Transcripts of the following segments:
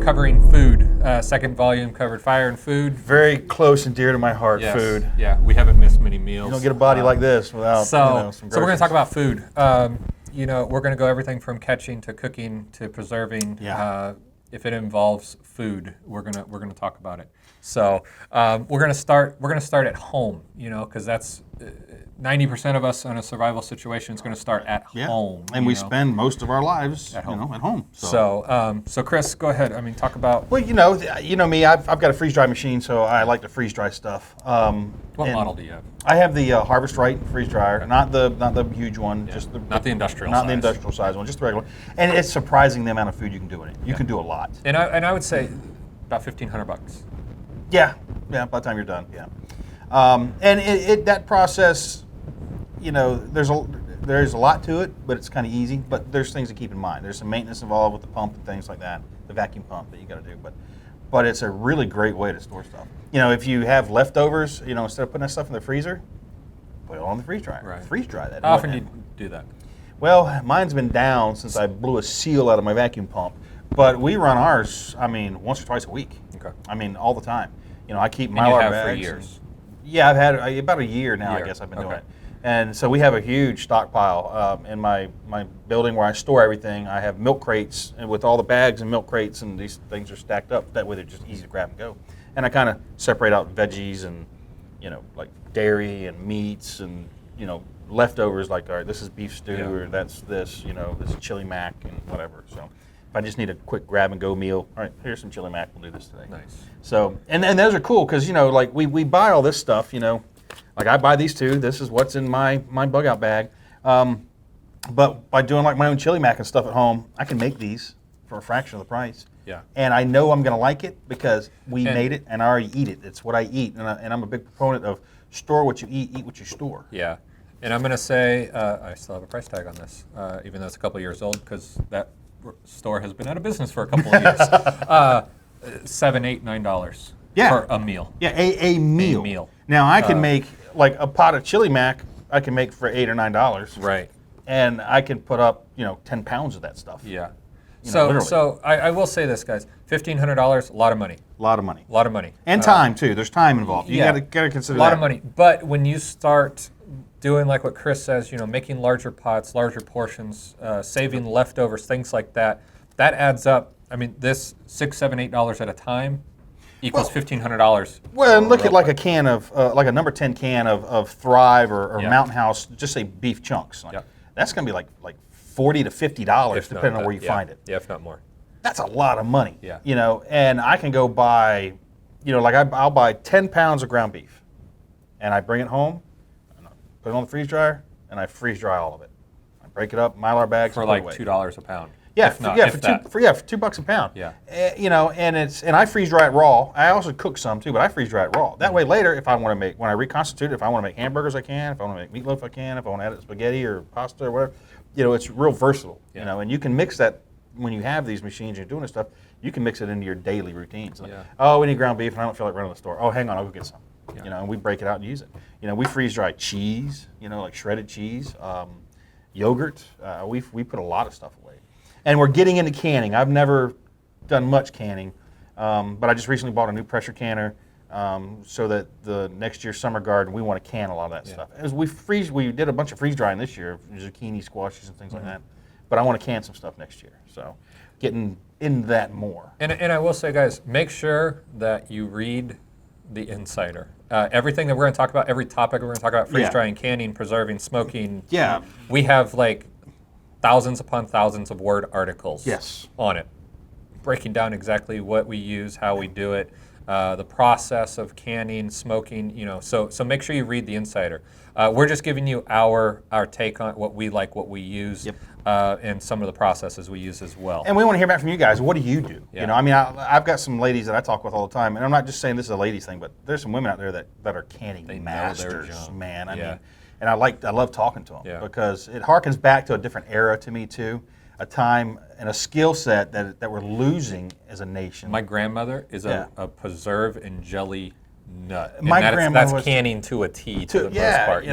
covering food. Second volume covered fire and food. Very close and dear to my heart, Yes. food. Yeah, we haven't missed many meals. You don't get a body like this without some So we're going to talk about food. We're going to go everything from catching to cooking to preserving. Yeah. If it involves food, we're gonna talk about it. So we're gonna start at home, because that's 90% of us in a survival situation is going to start at home. And we spend most of our lives at home. So Chris, go ahead. Talk about. Well, you know me. I've got a freeze dry machine, so I like to freeze dry stuff. What model do you have? I have the Harvest Right freeze dryer, not the huge one, just not the industrial, not the industrial size one, just the regular one. And it's surprising the amount of food you can do in it. You can do a lot. And I would say about $1,500. Yeah. By the time you're done, yeah. And that process, there's a lot to it, but it's kind of easy. But there's things to keep in mind. There's some maintenance involved with the pump and things like that, the vacuum pump that you got to do. But it's a really great way to store stuff. If you have leftovers, instead of putting that stuff in the freezer, put it on the freeze dryer. Right. Freeze dry that. How often do you do that? Well, mine's been down since I blew a seal out of my vacuum pump. But we run ours, once or twice a week. Okay. All the time. I keep Mylar bags. You have for years. Yeah, I've had about a year now, I guess I've been doing it. And so we have a huge stockpile in my building where I store everything. I have milk crates, and with all the bags and milk crates, and these things are stacked up. That way they're just easy to grab and go. And I kind of separate out veggies and, like dairy and meats and, leftovers, like, all right, this is beef stew, or that's this, this is chili mac and whatever. So if I just need a quick grab and go meal, all right, here's some chili mac, we'll do this today. Nice. So, and those are cool because, like we buy all this stuff, like I buy these two, this is what's in my bug out bag. But by doing like my own chili mac and stuff at home, I can make these for a fraction of the price. Yeah. And I know I'm going to like it because we made it and I already eat it. It's what I eat. And I'm a big proponent of store what you eat what you store. Yeah. And I'm going to say, I still have a price tag on this, even though it's a couple of years old, because that store has been out of business for a couple of years. $7, $8, $9 for a meal. Yeah, a meal. A meal. Now I can make like a pot of chili mac. I can make for $8 or $9. Right. And I can put up 10 pounds of that stuff. Yeah. So I will say this, guys. $1,500, a lot of money. A lot of money. A lot of money. And time too. There's time involved. You gotta consider that. A lot of money. But when you start doing like what Chris says, making larger pots, larger portions, saving leftovers, things like that, that adds up. This $6, $7, $8 at a time equals $1,500. Well, and look at like a can of, like a number 10 can of Thrive or Mountain House, just say beef chunks. That's going to be like $40 to $50 depending on where you find it. Yeah, if not more. That's a lot of money. Yeah. And I can go buy, I'll buy 10 pounds of ground beef, and I bring it home, and I put it on the freeze dryer, and I freeze dry all of it. I break it up, Mylar bags, for like $2 a pound. Yeah, for $2 a pound. Yeah. And I freeze dry it raw. I also cook some too, but I freeze dry it raw. That way later, if I want to make, when I reconstitute it, if I want to make hamburgers, I can. If I want to make meatloaf, I can. If I want to add it to spaghetti or pasta or whatever, it's real versatile. And you can mix that when you have these machines and you're doing this stuff. You can mix it into your daily routines. Like, oh, we need ground beef, and I don't feel like running to the store. Oh, hang on, I'll go get some. And we break it out and use it. We freeze dry cheese. Like shredded cheese, yogurt. We put a lot of stuff away. And we're getting into canning. I've never done much canning, but I just recently bought a new pressure canner so that the next year's summer garden, we want to can a lot of that stuff. As we did a bunch of freeze drying this year, zucchini, squashes, and things like that. But I want to can some stuff next year, so getting in that more. And I will say, guys, make sure that you read the Insider. Everything that we're going to talk about, every topic we're going to talk about, freeze drying, canning, preserving, smoking. Yeah. We have like thousands upon thousands of word articles on it, breaking down exactly what we use, how we do it, the process of canning, smoking, so make sure you read the Insider. We're just giving you our take on what we like, what we use, and some of the processes we use as well. And we want to hear back from you guys. What do you do? I've got some ladies that I talk with all the time, and I'm not just saying this is a ladies thing, but there's some women out there that are canning masters, man. I mean, and I love talking to them because it harkens back to a different era to me too, a time and a skill set that we're losing as a nation. My grandmother is a preserve and jelly nut. And my grandmother that's canning to a T to the most part,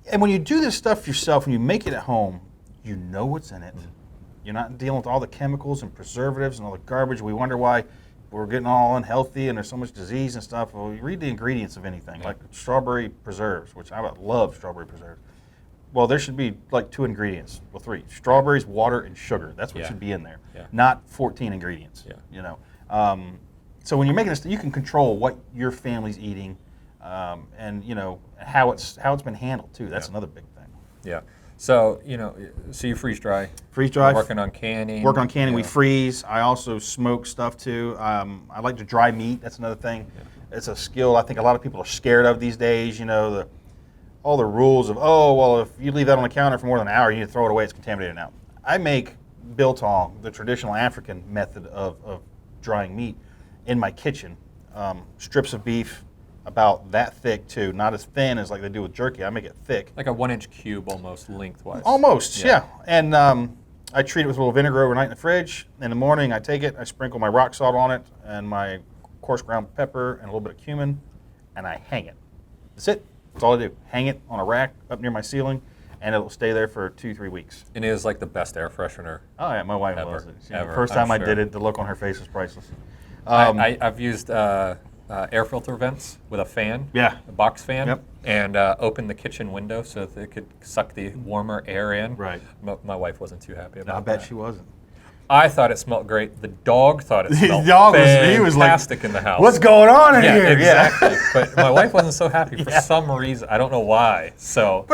And when you do this stuff yourself, when you make it at home, you know what's in it. You're not dealing with all the chemicals and preservatives and all the garbage. We wonder why we're getting all unhealthy and there's so much disease and stuff. Well, you read the ingredients of anything, like strawberry preserves, which I love strawberry preserves. Well, there should be like 2 ingredients, well 3: strawberries, water, and sugar. That's what should be in there, not 14 ingredients. You know, so when you're making this, you can control what your family's eating, and you know how it's been handled too. That's another big thing. Yeah. So you know, so you freeze dry. Freeze dry. Working on canning. Working on canning. We freeze. I also smoke stuff too. I like to dry meat. That's another thing. It's a skill I think a lot of people are scared of these days. You know, all the rules of, oh, well, if you leave that on the counter for more than an hour, you need to throw it away. It's contaminated now. I make biltong, the traditional African method of drying meat, in my kitchen. Strips of beef, about that thick too, not as thin as like they do with jerky. I make it thick. Like a 1-inch cube almost lengthwise. Almost, yeah. And I treat it with a little vinegar overnight in the fridge. In the morning, I take it, I sprinkle my rock salt on it and my coarse ground pepper and a little bit of cumin, and I hang it. That's it. That's all I do. Hang it on a rack up near my ceiling, and it'll stay there for 2-3 weeks. And it is like the best air freshener. Oh yeah, my wife ever, loves it. ever, The first time I did it, the look on her face was priceless. I've used air filter vents with a fan, a box fan, and opened the kitchen window so that it could suck the warmer air in. Right. My wife wasn't too happy about that. I bet she wasn't. I thought it smelled great. The dog thought it smelled he was like, fantastic in the house. What's going on in here? Exactly. But my wife wasn't so happy for some reason. I don't know why. So,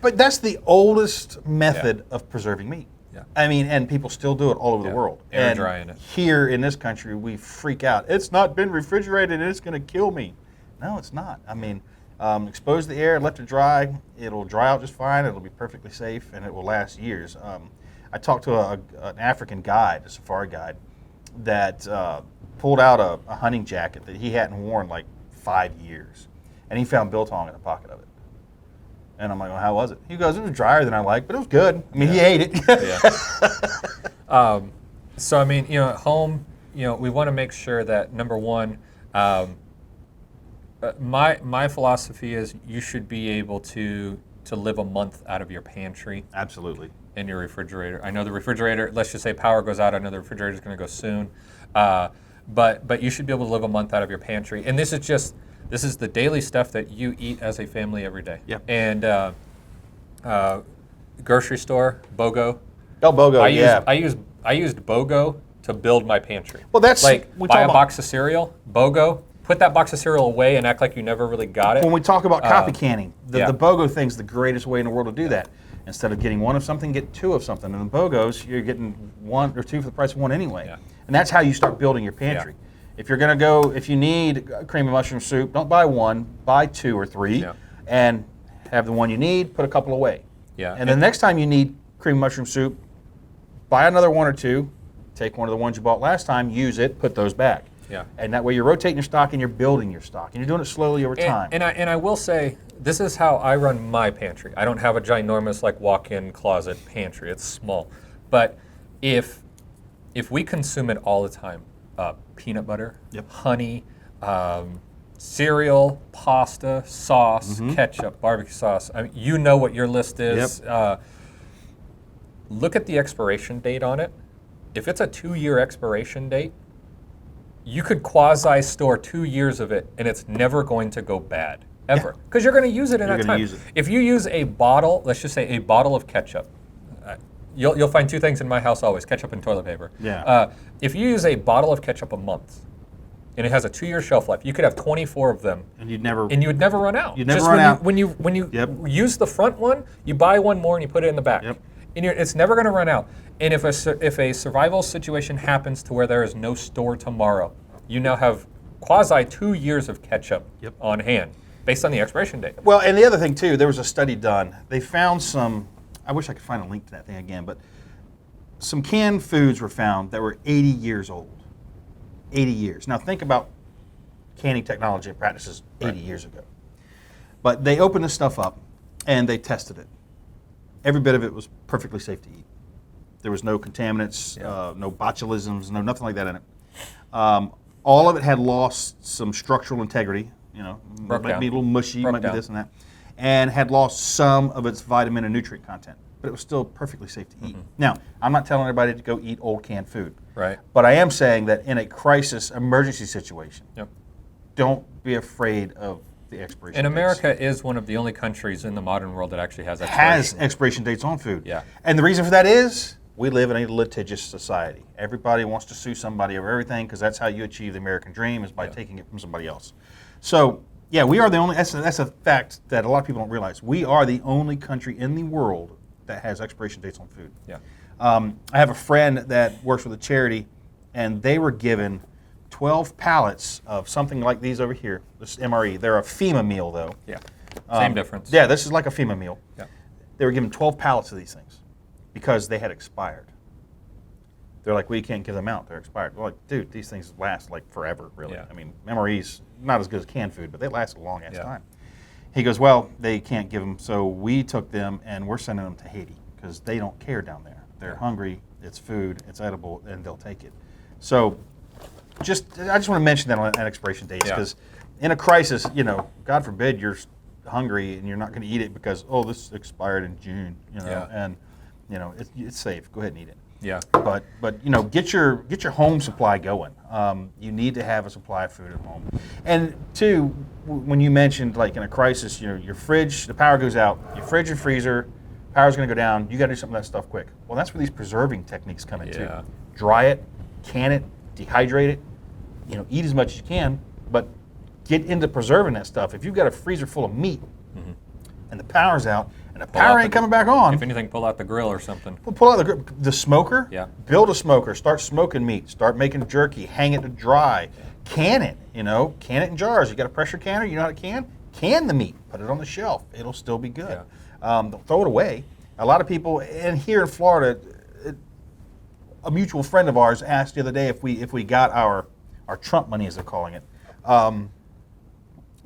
but that's the oldest method of preserving meat. Yeah. I mean, and people still do it all over the world. Air drying it. Here in this country, we freak out. It's not been refrigerated and it's going to kill me. No, it's not. I mean, expose the air, let it dry. It'll dry out just fine. It'll be perfectly safe, and it will last years. I talked to an African guide, a safari guide, that pulled out a hunting jacket that he hadn't worn like 5 years, and he found biltong in the pocket of it. And I'm like, well, how was it? He goes, it was drier than I liked, but it was good. I mean, he ate it. So, I mean, you know, at home, you know, we want to make sure that, number one, my philosophy is you should be able to live a month out of your pantry. Absolutely. In your refrigerator. I know the refrigerator, let's just say power goes out, I know the refrigerator is going to go soon. But you should be able to live a month out of your pantry. And this is the daily stuff that you eat as a family every day. Yeah. And grocery store, BOGO. Oh, BOGO, I used BOGO to build my pantry. Well, that's like buy a box of cereal, BOGO, put that box of cereal away and act like you never really got it. When we talk about copy canning, the BOGO thing's the greatest way in the world to do that. Instead of getting 1 of something, get 2 of something. And the BOGOs, you're getting 1 or 2 for the price of 1 anyway. Yeah. And that's how you start building your pantry. Yeah. If you're going to go, if you need cream of mushroom soup, don't buy 1, buy 2 or 3, and have the one you need, put a couple away. Yeah. And then the next time you need cream of mushroom soup, buy another 1 or 2, take one of the ones you bought last time, use it, put those back. Yeah. And that way you're rotating your stock and you're building your stock. And you're doing it slowly over time. And I will say, this is how I run my pantry. I don't have a ginormous like walk-in closet pantry. It's small. But if we consume it all the time, peanut butter, honey, cereal, pasta, sauce, ketchup, barbecue sauce, I mean, you know what your list is. Look at the expiration date on it. If it's a 2-year expiration date, you could quasi-store 2 years of it, and it's never going to go bad, ever. Because you're going to use it in that time. If you use a bottle, let's just say a bottle of ketchup, you'll find 2 things in my house always, ketchup and toilet paper. Yeah. If you use a bottle of ketchup a month, and it has a 2-year shelf life, you could have 24 of them. And you would never run out. You'd never run out. When you use the front one, you buy 1 more and you put it in the back. Yep. And it's never going to run out. And if a survival situation happens to where there is no store tomorrow, you now have quasi 2 years of ketchup on hand based on the expiration date. Well, and the other thing too, there was a study done. They found some, I wish I could find a link to that thing again, but some canned foods were found that were 80 years old. 80 years. Now think about canning technology and practices 80 years ago. But they opened this stuff up and they tested it. Every bit of it was perfectly safe to eat. There was no contaminants, no botulisms, nothing like that in it. All of it had lost some structural integrity, might be a little mushy, might be this and that, and had lost some of its vitamin and nutrient content. but it was still perfectly safe to eat. Now, I'm not telling everybody to go eat old canned food. Right. But I am saying that in a crisis, emergency situation, Yep. don't be afraid of the expiration And dates. America is one of the only countries in the modern world that actually has Expiration dates on food. Yeah. And the reason for that is we live in a litigious society. Everybody wants to sue somebody over everything because that's how you achieve the American dream is by taking it from somebody else. So, yeah, we are the only, that's a fact that a lot of people don't realize. We are the only country in the world that has expiration dates on food. Yeah. I have a friend that works with a charity, and they were given 12 pallets of something like these over here. This is MRE. They're a FEMA meal, though. Yeah. Same difference. Yeah, this is like a FEMA meal. Yeah. They were given 12 pallets of these things because they had expired. They're like, we can't give them out. They're expired. We're like, dude, these things last like forever, really. Yeah. I mean, MREs, not as good as canned food, but they last a long ass Yeah. time. He goes, well, they can't give them, so we took them and we're sending them to Haiti because they don't care down there. They're hungry, it's food, it's edible, and they'll take it. So I just want to mention that on expiration dates because in a crisis, you know, God forbid you're hungry and you're not going to eat it because, oh, this expired in June, you know, and, you know, it's safe. Go ahead and eat it. Yeah. But you know, get your home supply going. You need to have a supply of food at home. And two, when you mentioned like in a crisis, you know, your fridge, the power goes out, your fridge and freezer, power's going to go down. You got to do something with that stuff quick. Well, that's where these preserving techniques come in too. Dry it, can it, dehydrate it. You know, eat as much as you can, but get into preserving that stuff. If you've got a freezer full of meat and the power's out and the power ain't coming back on, if anything, pull out the grill or something. well, pull out the smoker. Yeah. Build a smoker. Start smoking meat. Start making jerky. Hang it to dry. Can it. You know, can it in jars. You got a pressure canner. You know how to can. Can the meat. Put it on the shelf. It'll still be good. Don't throw it away. A lot of people, and here in Florida, a mutual friend of ours asked the other day if we got our Trump money, as they're calling it,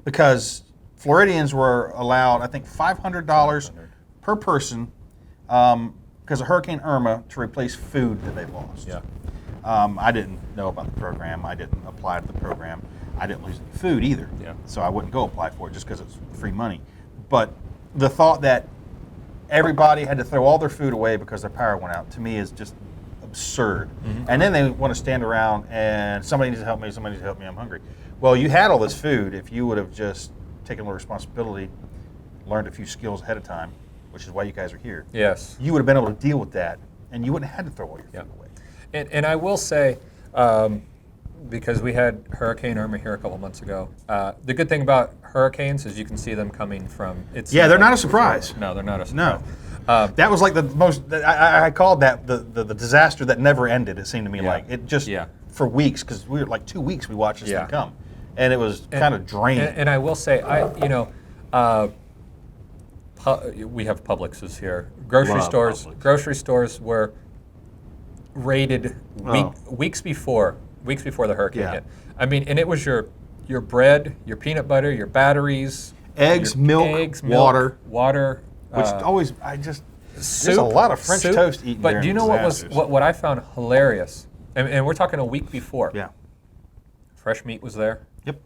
because Floridians were allowed, I think, $500 per person because of Hurricane Irma to replace food that they lost. Yeah. I didn't know about the program. I didn't apply to the program. I didn't lose any food either. Yeah. So I wouldn't go apply for it just because it's free money. But the thought that everybody had to throw all their food away because their power went out, to me, is just absurd. And then they want to stand around and somebody needs to help me, I'm hungry. Well, you had all this food if you would have just taken a little responsibility, learned a few skills ahead of time, which is why you guys are here. Yes. You would have been able to deal with that, and you wouldn't have had to throw all your food away. And I will say, because we had Hurricane Irma here a couple months ago, the good thing about hurricanes is you can see them coming from. They're not a surprise. No, they're not a surprise. No. That was like the most, I called that the disaster that never ended, it seemed to me like. It just, for weeks, because we were like 2 weeks we watched this thing come. And it was kind of draining. And I will say, we have Publixes here. Grocery stores were raided weeks before the hurricane hit. I mean, and it was your bread, your peanut butter, your batteries, eggs, milk, water. Which always, there's a lot of French toast eaten. But do you know what I found hilarious? And we're talking a week before. Yeah. Fresh meat was there. Yep.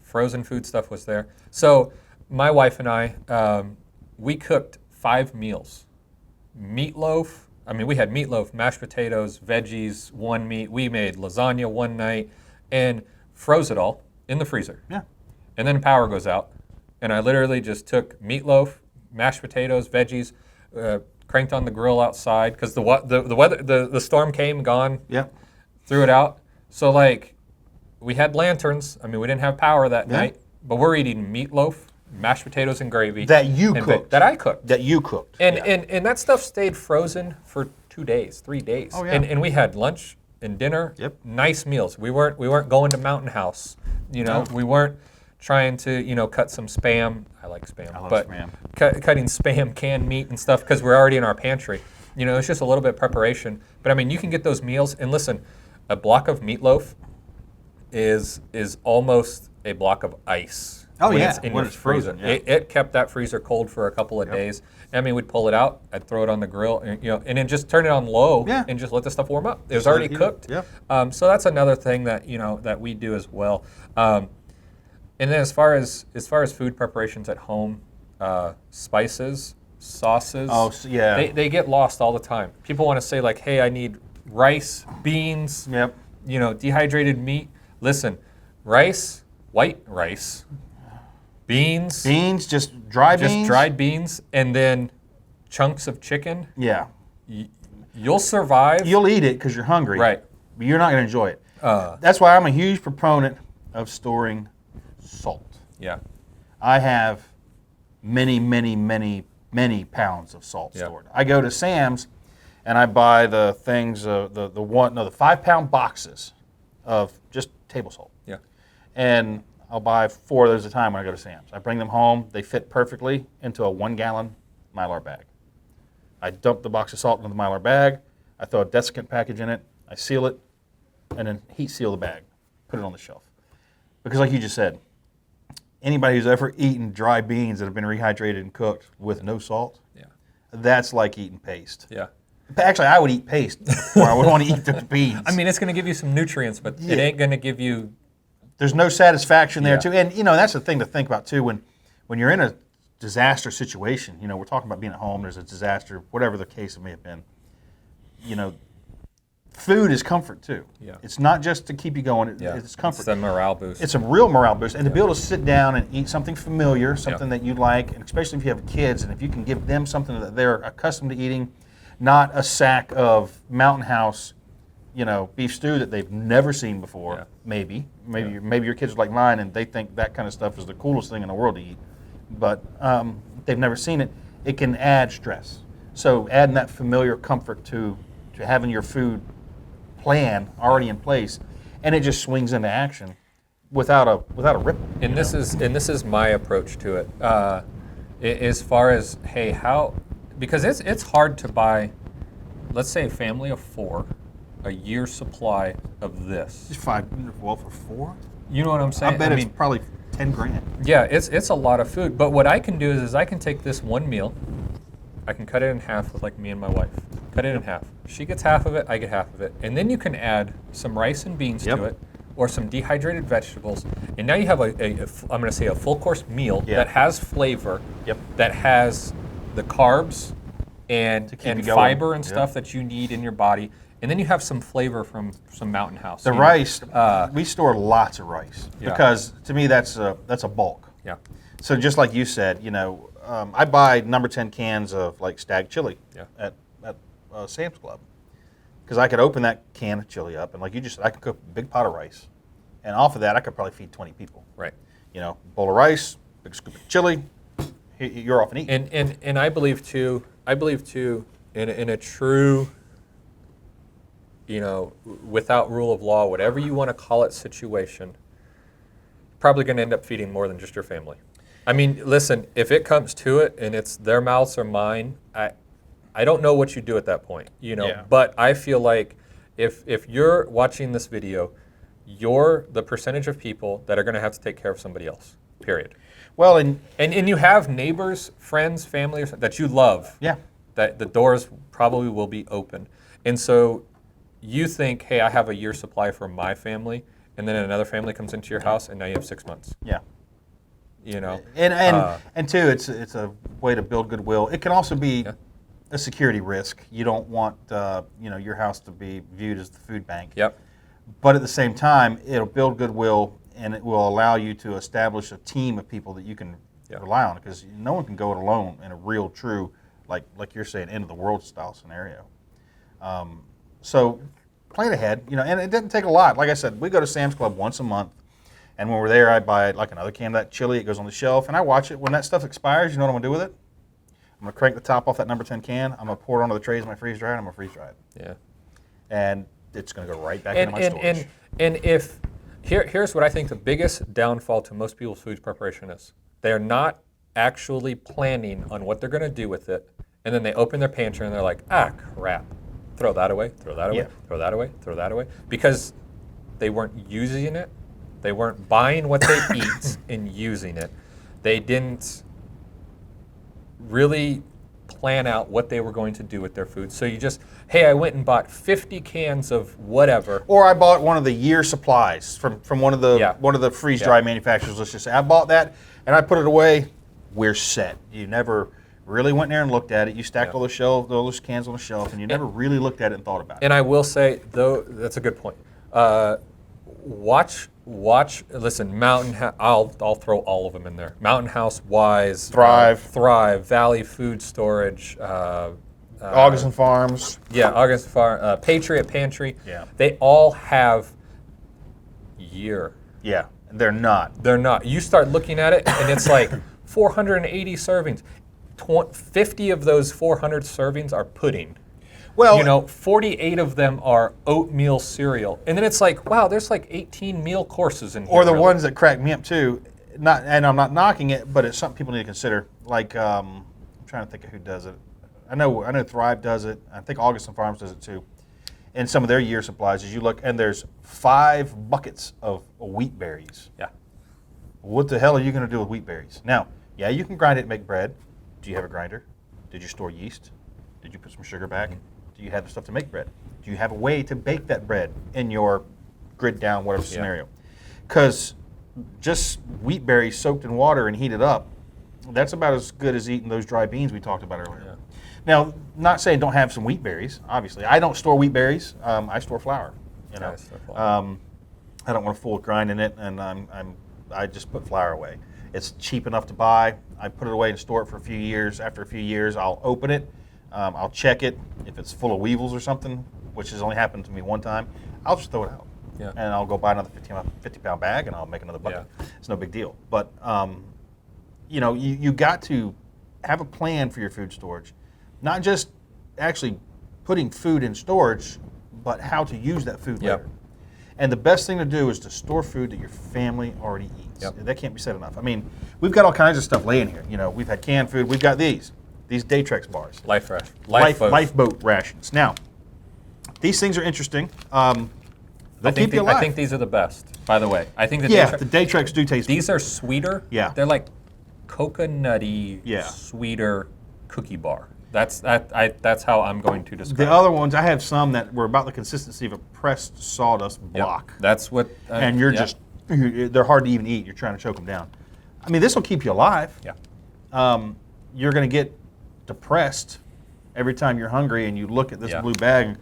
Frozen food stuff was there. So my wife and I, we cooked 5 meals. Meatloaf. I mean, we had meatloaf, mashed potatoes, veggies, one meat. We made lasagna one night and froze it all in the freezer. Yeah. And then power goes out. And I literally just took meatloaf, mashed potatoes, veggies, cranked on the grill outside because the weather, the storm came, gone. Yep. Threw it out. So like, we had lanterns. I mean, we didn't have power that night, but we're eating meatloaf, mashed potatoes and gravy. That you cooked. That I cooked. That you cooked. And that stuff stayed frozen for 2 days, 3 days. Oh, yeah. And we had lunch and dinner. Yep. Nice meals. We weren't going to Mountain House. You know, we weren't trying to cut some Spam. I like Spam. I love but Spam. Cutting Spam canned meat and stuff because we're already in our pantry. You know, it's just a little bit of preparation. But I mean, you can get those meals. And listen, a block of meatloaf is almost a block of ice. Oh, when yeah, it's in when your it's frozen. freezer. It kept that freezer cold for a couple of days. I mean, we'd pull it out, I'd throw it on the grill, and then just turn it on low and just let the stuff warm up. It was already cooked. Yeah. So that's another thing that that we do as well. And then as far as food preparations at home, spices. sauces. Oh, yeah. They get lost all the time. People want to say like, hey, I need rice, beans, Yep. Dehydrated meat. Listen, rice, white rice, beans, just dried beans? just dried beans, and then chunks of chicken. Yeah. You'll survive. You'll eat it because you're hungry. Right. But you're not going to enjoy it. That's why I'm a huge proponent of storing salt. Yeah. I have many, many, many, many pounds of salt stored. I go to Sam's and I buy the things, the 5-pound boxes of just table salt. Yeah. And I'll buy 4 of those at a time when I go to Sam's. I bring them home. They fit perfectly into a 1-gallon Mylar bag. I dump the box of salt into the Mylar bag. I throw a desiccant package in it. I seal it, and then heat seal the bag. Put it on the shelf. Because like you just said, anybody who's ever eaten dry beans that have been rehydrated and cooked with no salt, that's like eating paste. Yeah. Actually, I would eat paste before I would want to eat the beans. I mean, it's going to give you some nutrients, but it ain't going to give you... There's no satisfaction there, too. And, that's the thing to think about, too, when you're in a disaster situation. We're talking about being at home, there's a disaster, whatever the case it may have been. Food is comfort, too. Yeah. It's not just to keep you going, it's comfort. It's a morale boost. It's a real morale boost. And to be able to sit down and eat something familiar, something that you like, and especially if you have kids, and if you can give them something that they're accustomed to eating, not a sack of Mountain House, beef stew that they've never seen before. Yeah. Maybe your kids are like mine, and they think that kind of stuff is the coolest thing in the world to eat. But they've never seen it. It can add stress. So adding that familiar comfort to having your food plan already in place, and it just swings into action without a ripple. And this is my approach to it. As far as because it's hard to buy, let's say a family of 4, a year's supply of this. Just 5, well, for 4? You know what I'm saying? I bet it's probably 10 grand. Yeah, it's a lot of food. But what I can do is I can take this one meal, I can cut it in half with like me and my wife. Cut it in half. She gets half of it, I get half of it. And then you can add some rice and beans to it, or some dehydrated vegetables. And now you have I'm going to say a full course meal that has flavor, that has the carbs and fiber and stuff that you need in your body. And then you have some flavor from some Mountain House. The rice, we store lots of rice because to me that's a bulk. Yeah. So just like you said, I buy number 10 cans of like stag chili at Sam's Club because I could open that can of chili up and like you just said, I could cook a big pot of rice, and off of that I could probably feed 20 people. Right. Bowl of rice, big scoop of chili, you're off and eat. And I believe too in a true, without rule of law, whatever you want to call it, situation, you're probably going to end up feeding more than just your family. I mean, listen, if it comes to it and it's their mouths or mine, I don't know what you do at that point, But I feel like if you're watching this video, you're the percentage of people that are going to have to take care of somebody else, period. Well, and you have neighbors, friends, family that you love. Yeah. That the doors probably will be open. And so you think, hey, I have a year's supply for my family, and then another family comes into your house and now you have 6 months. Yeah. And two, it's a way to build goodwill. It can also be a security risk. You don't want your house to be viewed as the food bank. Yep. But at the same time, it'll build goodwill, and it will allow you to establish a team of people that you can rely on, because no one can go it alone in a real, true, like you're saying, end of the world style scenario. So plan ahead, and it doesn't take a lot. Like I said, we go to Sam's Club once a month. And when we're there, I buy like another can of that chili. It goes on the shelf, and I watch it. When that stuff expires, you know what I'm going to do with it? I'm going to crank the top off that number 10 can. I'm going to pour it onto the trays in my freeze dryer, and I'm going to freeze dry it. Yeah. And it's going to go right back into my storage. And if here's what I think the biggest downfall to most people's food preparation is. They're not actually planning on what they're going to do with it, and then they open their pantry and they're like, crap. Throw that away, throw that away, throw that away, throw that away. Because they weren't using it. They weren't buying what they eat and using it. They didn't really plan out what they were going to do with their food. So you just, hey, I went and bought 50 cans of whatever. Or I bought one of the year supplies from one of the freeze dry manufacturers. Let's just say I bought that and I put it away. We're set. You never really went in there and looked at it. You stacked all those cans on the shelf, and you never really looked at it and thought about it. And I will say, though, that's a good point. Watch. Listen, I'll throw all of them in there. Mountain House, Wise, Thrive, Valley Food Storage, Augustin Farms. Yeah, Augustin Farm, Patriot Pantry. Yeah. They all have year. Yeah, they're not. They're not. You start looking at it, and it's like 480 servings. 50 of those 400 servings are pudding. Well, 48 of them are oatmeal cereal. And then it's like, wow, there's like 18 meal courses in here. Or the ones that crack me up too, and I'm not knocking it, but it's something people need to consider. Like, I'm trying to think of who does it. I know Thrive does it. I think Augustin Farms does it too. And some of their year supplies, as you look, and there's 5 buckets of wheat berries. Yeah. What the hell are you going to do with wheat berries? Now, yeah, you can grind it and make bread. Do you have a grinder? Did you store yeast? Did you put some sugar back? Do you have the stuff to make bread? Do you have a way to bake that bread in your grid down, whatever scenario? Because just wheat berries soaked in water and heated up, that's about as good as eating those dry beans we talked about earlier. Yeah. Now, not saying don't have some wheat berries, obviously. I don't store wheat berries. I store flour. I don't want to fool with grinding it, and I just put flour away. It's cheap enough to buy. I put it away and store it for a few years. After a few years, I'll open it. I'll check it. If it's full of weevils or something, which has only happened to me one time, I'll just throw it out. Yeah. And I'll go buy another 50-pound bag, and I'll make another bucket. Yeah. It's no big deal. But, you got to have a plan for your food storage. Not just actually putting food in storage, but how to use that food later. And the best thing to do is to store food that your family already eats. Yep. That can't be said enough. I mean, we've got all kinds of stuff laying here. We've had canned food. We've got these Daytrex bars. Lifeboat rations. Now, these things are interesting. They'll keep you alive. I think these are the best, by the way. I think the Daytrex do taste. These are sweeter. Yeah. They're like coconutty, sweeter cookie bar. That's how I'm going to describe it. The other ones, I have some that were about the consistency of a pressed sawdust block. Yep. That's what. And you're they're hard to even eat. You're trying to choke them down. I mean, this will keep you alive. Yeah. You're going to get depressed every time you're hungry and you look at this blue bag.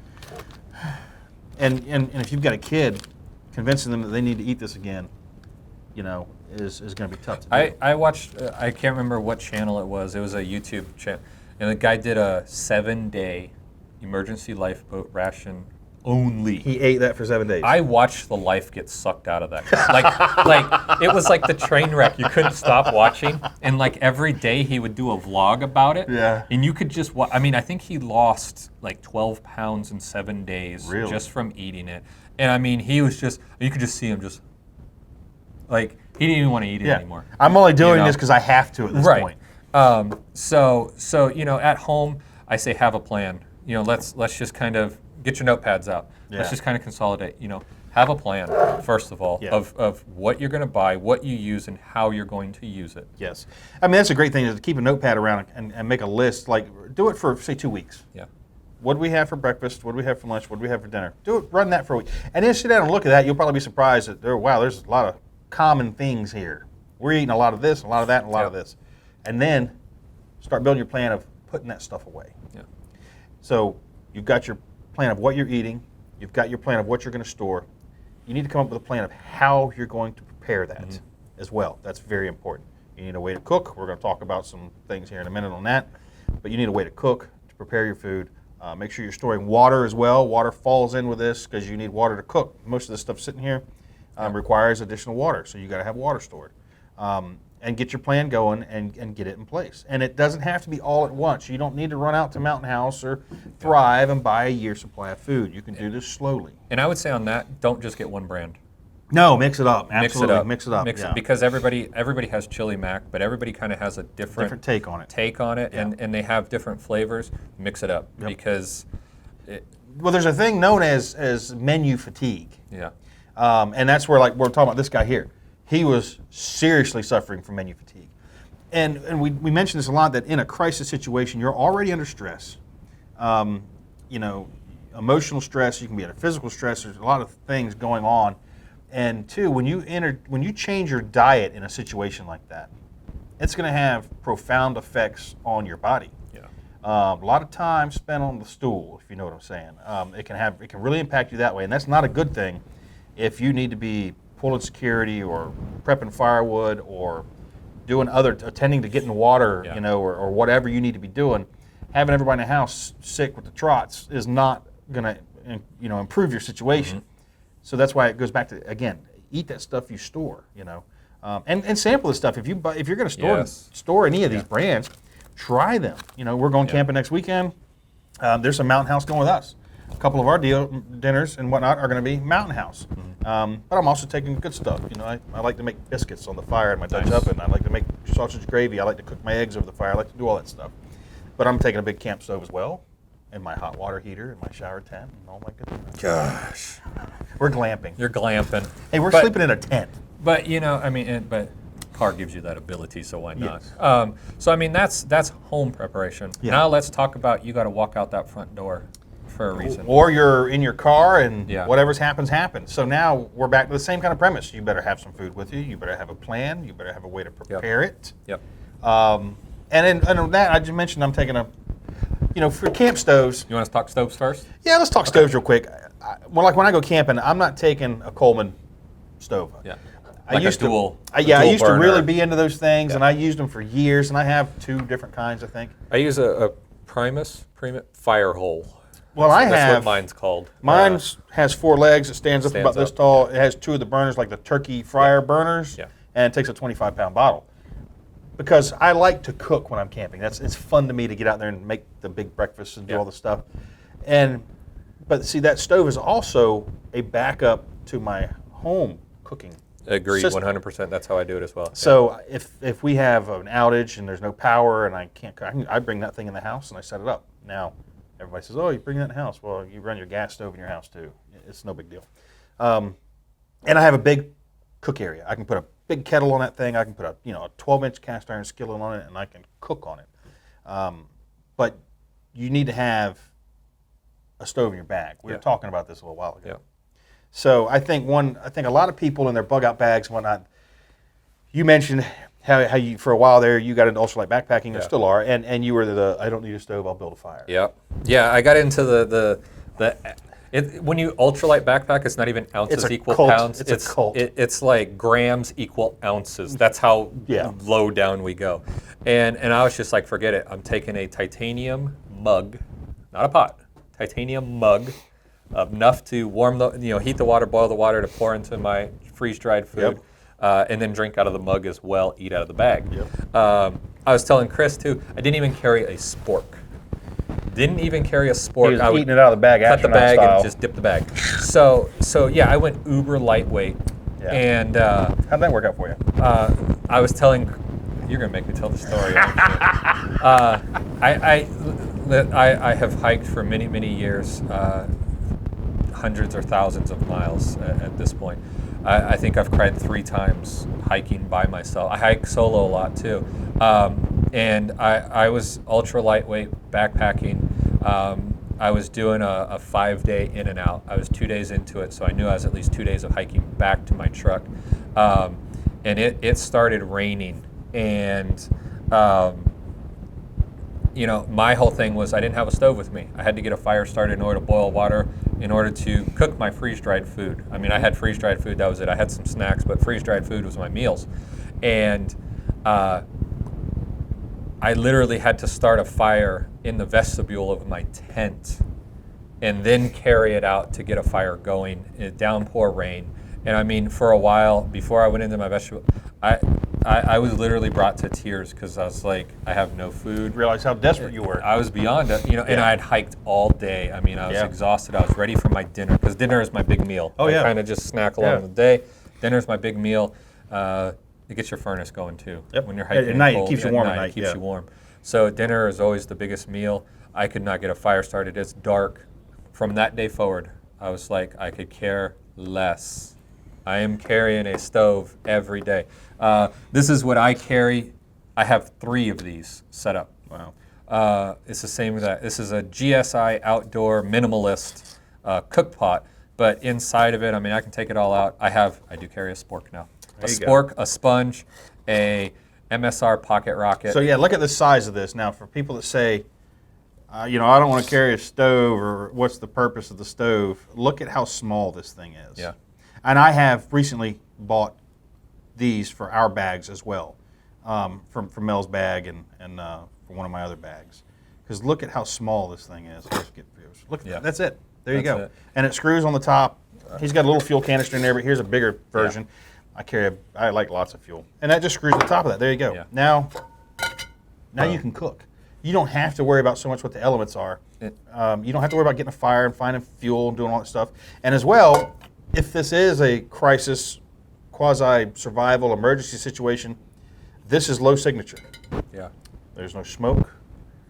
And if you've got a kid, convincing them that they need to eat this again, is going to be tough to do. I watched. I can't remember what channel it was. It was a YouTube channel. And the guy did a 7-day emergency lifeboat ration only. He ate that for 7 days. I watched the life get sucked out of that guy. like it was like the train wreck. You couldn't stop watching. And like every day he would do a vlog about it. Yeah. And you could just watch. I mean, I think he lost like 12 pounds in 7 days just from eating it. And I mean, he was just, you could just see him just, like, he didn't even want to eat it anymore. I'm only doing this because I have to at this point. So at home, I say have a plan. Let's just kind of get your notepads out. Yeah. Let's just kind of consolidate. Have a plan first of all of what you're going to buy, what you use, and how you're going to use it. Yes, I mean that's a great thing is to keep a notepad around and make a list. Like do it for say 2 weeks. Yeah. What do we have for breakfast? What do we have for lunch? What do we have for dinner? Run that for a week, and then sit down and look at that. You'll probably be surprised that there's a lot of common things here. We're eating a lot of this, a lot of that, and a lot of this. And then start building your plan of putting that stuff away. Yeah. So you've got your plan of what you're eating. You've got your plan of what you're going to store. You need to come up with a plan of how you're going to prepare that as well. That's very important. You need a way to cook. We're going to talk about some things here in a minute on that. But you need a way to cook, to prepare your food. Make sure you're storing water as well. Water falls in with this because you need water to cook. Most of the stuff sitting here requires additional water, so you got to have water stored. And get your plan going and get it in place. And it doesn't have to be all at once. You don't need to run out to Mountain House or Thrive and buy a year's supply of food. You can do this slowly. And I would say on that, don't just get one brand. No, mix it up. Absolutely, mix it up. Because everybody has chili mac, but everybody kind of has a different take on it. And they have different flavors. Mix it up because. Well, there's a thing known as menu fatigue. Yeah. And that's where we're talking about this guy here. He was seriously suffering from menu fatigue. And we mentioned this a lot, that in a crisis situation, you're already under stress. Emotional stress, you can be under physical stress, there's a lot of things going on. And two, when you change your diet in a situation like that, it's going to have profound effects on your body. Yeah. A lot of time spent on the stool, if you know what I'm saying. It can really impact you that way, and that's not a good thing if you need to be pulling security or prepping firewood or doing attending to getting water, Yeah. you know, or whatever you need to be doing. Having everybody in the house sick with the trots is not going to, you know, improve your situation. Mm-hmm. So that's why it goes back to, again, eat that stuff you store, you know, and sample the stuff. If you're going to store any of these brands, try them. You know, we're going camping next weekend. There's a Mountain House going with us. A couple of our dinners and whatnot are going to be Mountain House. Mm-hmm. But I'm also taking good stuff. You know, I like to make biscuits on the fire in my Dutch oven. I like to make sausage gravy. I like to cook my eggs over the fire. I like to do all that stuff. But I'm taking a big camp stove as well, and my hot water heater, and my shower tent, and all my goodness. Gosh. We're glamping. You're glamping. Hey, we're sleeping in a tent. But, you know, I mean, but car gives you that ability, so why not? Yes. So, I mean, that's home preparation. Yeah. Now let's talk about you got to walk out that front door for a reason. Or you're in your car and whatever's happens. So now we're back to the same kind of premise. You better have some food with you. You better have a plan. You better have a way to prepare it. Yep. And that, I just mentioned I'm taking for camp stoves. You want to talk stoves first? Yeah, let's talk stoves real quick. When I go camping, I'm not taking a Coleman stove. Yeah. I used to really be into those things, and I used them for years, and I have 2 different kinds, I think. I use a Primus fire hole. Well, that's what mine's called. Mine has 4 legs. It stands up about this tall. It has 2 of the burners, like the turkey fryer burners, and it takes a 25-pound bottle. Because I like to cook when I'm camping. It's fun to me to get out there and make the big breakfast and do all the stuff. But see, that stove is also a backup to my home cooking. Agreed, 100%. That's how I do it as well. So if we have an outage and there's no power and I can't cook, I bring that thing in the house and I set it up. Now, everybody says, "Oh, you bring that in the house." Well, you run your gas stove in your house too. It's no big deal. And I have a big cook area. I can put a big kettle on that thing. I can put a 12-inch cast iron skillet on it, and I can cook on it. But you need to have a stove in your bag. We were talking about this a little while ago. Yeah. So I think a lot of people in their bug out bags and whatnot. You mentioned how you for a while there you got into ultralight backpacking and still are, and you were I don't need a stove, I'll build a fire. Yeah. I got into when you ultralight backpack, it's not even ounces equal pounds. It's a cult. It's like grams equal ounces. That's how low down we go. And I was just like, forget it. I'm taking a titanium mug, not a pot, titanium mug, enough to warm heat the water, boil the water to pour into my freeze-dried food, and then drink out of the mug as well, eat out of the bag. I was telling Chris too, I didn't even carry a spork. Didn't even carry a spork. I was eating it out of the bag, cut the bag style. and just dip the bag. So yeah, I went uber lightweight. Yeah. And how'd that work out for you? I was telling, you're gonna make me tell the story. I have hiked for many years, hundreds or thousands of miles at this point. I think I've cried 3 times hiking by myself. I hike solo a lot too. And I was ultra lightweight backpacking. I was doing a 5-day in and out. I was 2 days into it, so I knew I was at least 2 days of hiking back to my truck. And it started raining. And, my whole thing was I didn't have a stove with me. I had to get a fire started in order to boil water, in order to cook my freeze-dried food. I mean, I had freeze-dried food, that was it. I had some snacks, but freeze-dried food was my meals. And I literally had to start a fire in the vestibule of my tent and then carry it out to get a fire going in downpour rain. And I mean, for a while, before I went into my vestibule, I was literally brought to tears because I was like, I have no food. Realize how desperate you were. I was beyond it, and I had hiked all day. I mean, I was exhausted. I was ready for my dinner because dinner is my big meal. I kind of just snack along the day. Dinner's my big meal. It gets your furnace going too. Yep. When you're hiking at night, cold, it keeps you warm at night. It keeps you warm. So dinner is always the biggest meal. I could not get a fire started. It's dark. From that day forward, I was like, I could care less. I am carrying a stove every day. This is what I carry. I have 3 of these set up. Wow. It's the same with that. This is a GSI outdoor minimalist cook pot, but inside of it, I mean, I can take it all out. I do carry a spork now. A spork, a sponge, a MSR pocket rocket. So yeah, look at the size of this. Now, for people that say, you know, I don't want to carry a stove, or what's the purpose of the stove? Look at how small this thing is. Yeah. And I have recently bought these for our bags as well, from Mel's bag and for one of my other bags. Because look at how small this thing is. Look at that. That's it. There you go. And it screws on the top. He's got a little fuel canister in there, but here's a bigger version. Yeah. I like lots of fuel. And that just screws to the top of that. There you go. Yeah. Now you can cook. You don't have to worry about so much what the elements are. You don't have to worry about getting a fire and finding fuel and doing all that stuff. And as well, if this is a crisis, quasi-survival, emergency situation, this is low signature. Yeah. There's no smoke.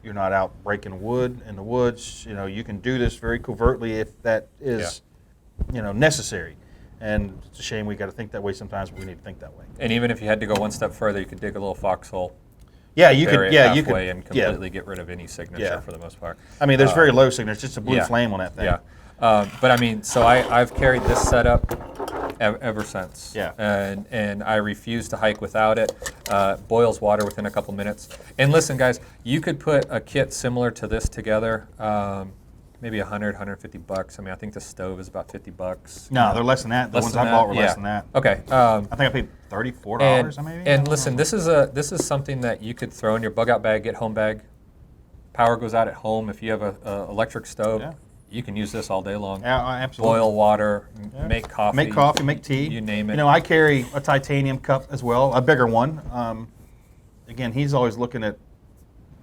You're not out breaking wood in the woods. You know, you can do this very covertly if that is, you know, necessary. And it's a shame we got to think that way sometimes, but we need to think that way. And even if you had to go one step further, you could dig a little foxhole. Yeah, you could. Yeah, you could. And completely get rid of any signature for the most part. I mean, there's very low signature, just a blue flame on that thing. Yeah. But I mean, so I've carried this setup ever since. Yeah. And I refuse to hike without it. Boils water within a couple minutes. And listen, guys, you could put a kit similar to this together, maybe $100, $150. I mean, I think the stove is about $50. No, they're less than that. The ones I bought were less than that. Okay. I think I paid $34 maybe. And listen, this is something that you could throw in your bug out bag, get home bag. Power goes out at home. If you have a electric stove, you can use this all day long. Yeah, absolutely. Boil water, make coffee. Make coffee, make tea. You name it. You know, I carry a titanium cup as well, a bigger one. Again, he's always looking at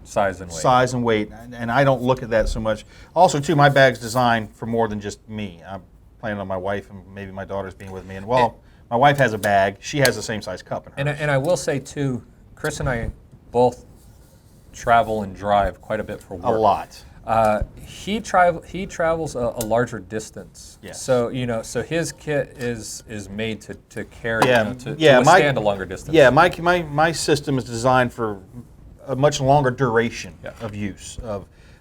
size and weight. Size and weight, and I don't look at that so much. Also, too, my bag's designed for more than just me. I'm planning on my wife and maybe my daughters being with me. And my wife has a bag. She has the same size cup in hers. And I will say, too, Chris and I both travel and drive quite a bit for work. A lot. He travels a larger distance. Yes. So so his kit is made to carry to withstand a longer distance. Yeah, my system is designed for a much longer duration of use.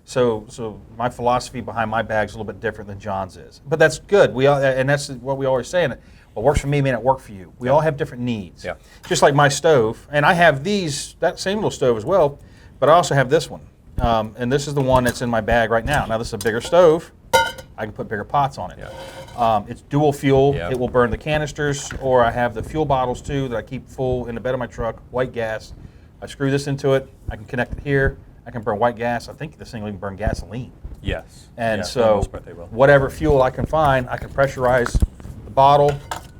So my philosophy behind my bag's a little bit different than John's is. But that's good. And that's what we always say. What works for me may not work for you. We all have different needs. Yeah. Just like my stove, and I have that same little stove as well, but I also have this one. And this is the one that's in my bag right now. Now this is a bigger stove. I can put bigger pots on it. Yeah. It's dual fuel. Yeah. It will burn the canisters, or I have the fuel bottles too that I keep full in the bed of my truck, white gas. I screw this into it. I can connect it here. I can burn white gas. I think this thing will even burn gasoline. Yes. And so whatever fuel I can find, I can pressurize the bottle,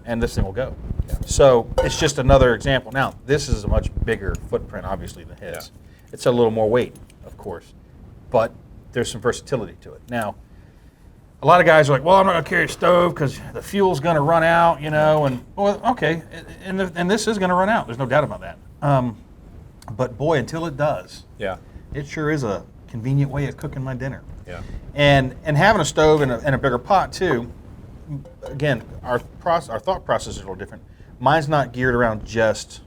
and this thing will go. Yeah. So it's just another example. Now, this is a much bigger footprint, obviously, than his. Yeah. It's a little more weight, of course, but there's some versatility to it. Now, a lot of guys are like, well, I'm not going to carry a stove because the fuel's going to run out, you know, and, well, okay, and this is going to run out. There's no doubt about that. But boy, until it does, it sure is a convenient way of cooking my dinner. Yeah. And having a stove and a bigger pot too. Again, our thought process is a little different. Mine's not geared around just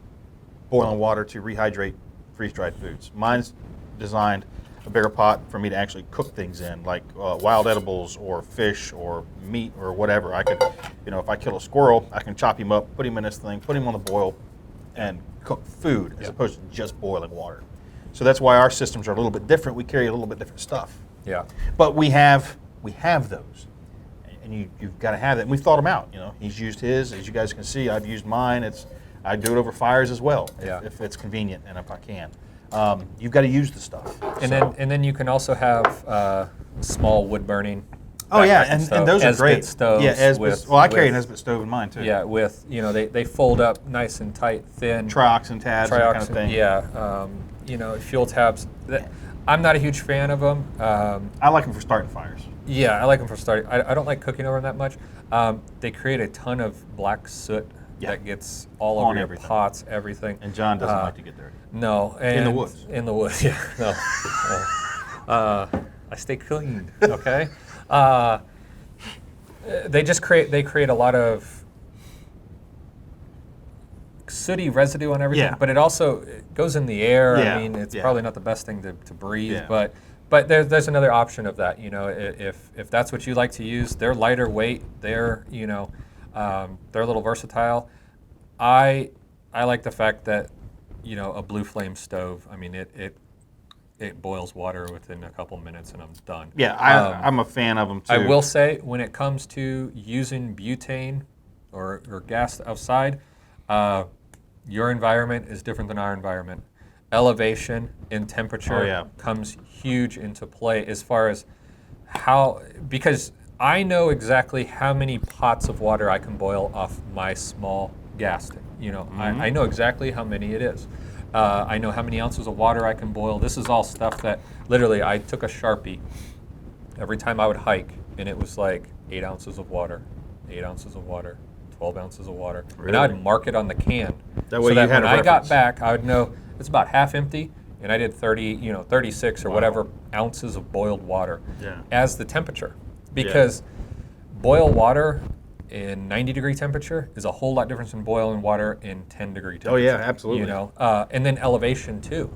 boiling water to rehydrate freeze-dried foods. Mine's designed a bigger pot for me to actually cook things in, like wild edibles or fish or meat or whatever. I could, if I kill a squirrel, I can chop him up, put him in this thing, put him on the boil, and cook food as opposed to just boiling water. So that's why our systems are a little bit different. We carry a little bit different stuff. Yeah. But we have those, and you've got to have that. And we've thought them out. He's used his, as you guys can see. I've used mine. I do it over fires as well, if it's convenient and if I can. You've got to use the stuff. And then you can also have small wood burning. Oh yeah, and those are great. Stoves. Yeah, I carry an Esbit stove in mine too. Yeah, with they fold up nice and tight, thin. Trioxin tabs, that kind of thing. Yeah, fuel tabs. I'm not a huge fan of them. I like them for starting fires. Yeah, I like them for starting. I don't like cooking over them that much. They create a ton of black soot that gets all over your pots, everything. And John doesn't like to get dirty. No, in the woods. In the woods, yeah. No. I stay clean. Okay. They create a lot of sooty residue on everything, but it also goes in the air. I mean, it's probably not the best thing to breathe, but there's another option of that. If that's what you like to use, they're lighter weight. They're they're a little versatile. I like the fact that a blue flame stove, I mean, it boils water within a couple minutes and I'm done. Yeah, I'm a fan of them too. I will say, when it comes to using butane or gas outside, your environment is different than our environment. Elevation and temperature comes huge into play as far as because I know exactly how many pots of water I can boil off my small gas tank. I know exactly how many it is. I know how many ounces of water I can boil. This is all stuff that literally I took a Sharpie every time I would hike, and it was like 8 ounces of water, 8 ounces of water, 12 ounces of water. Really? And I'd mark it on the can that way so that you had when a I got reference. back, I would know it's about half empty, and I did 36 or whatever ounces of boiled water as the temperature. Because boil water in 90-degree temperature is a whole lot different than boiling water in 10-degree temperature. Oh yeah, absolutely. And then elevation too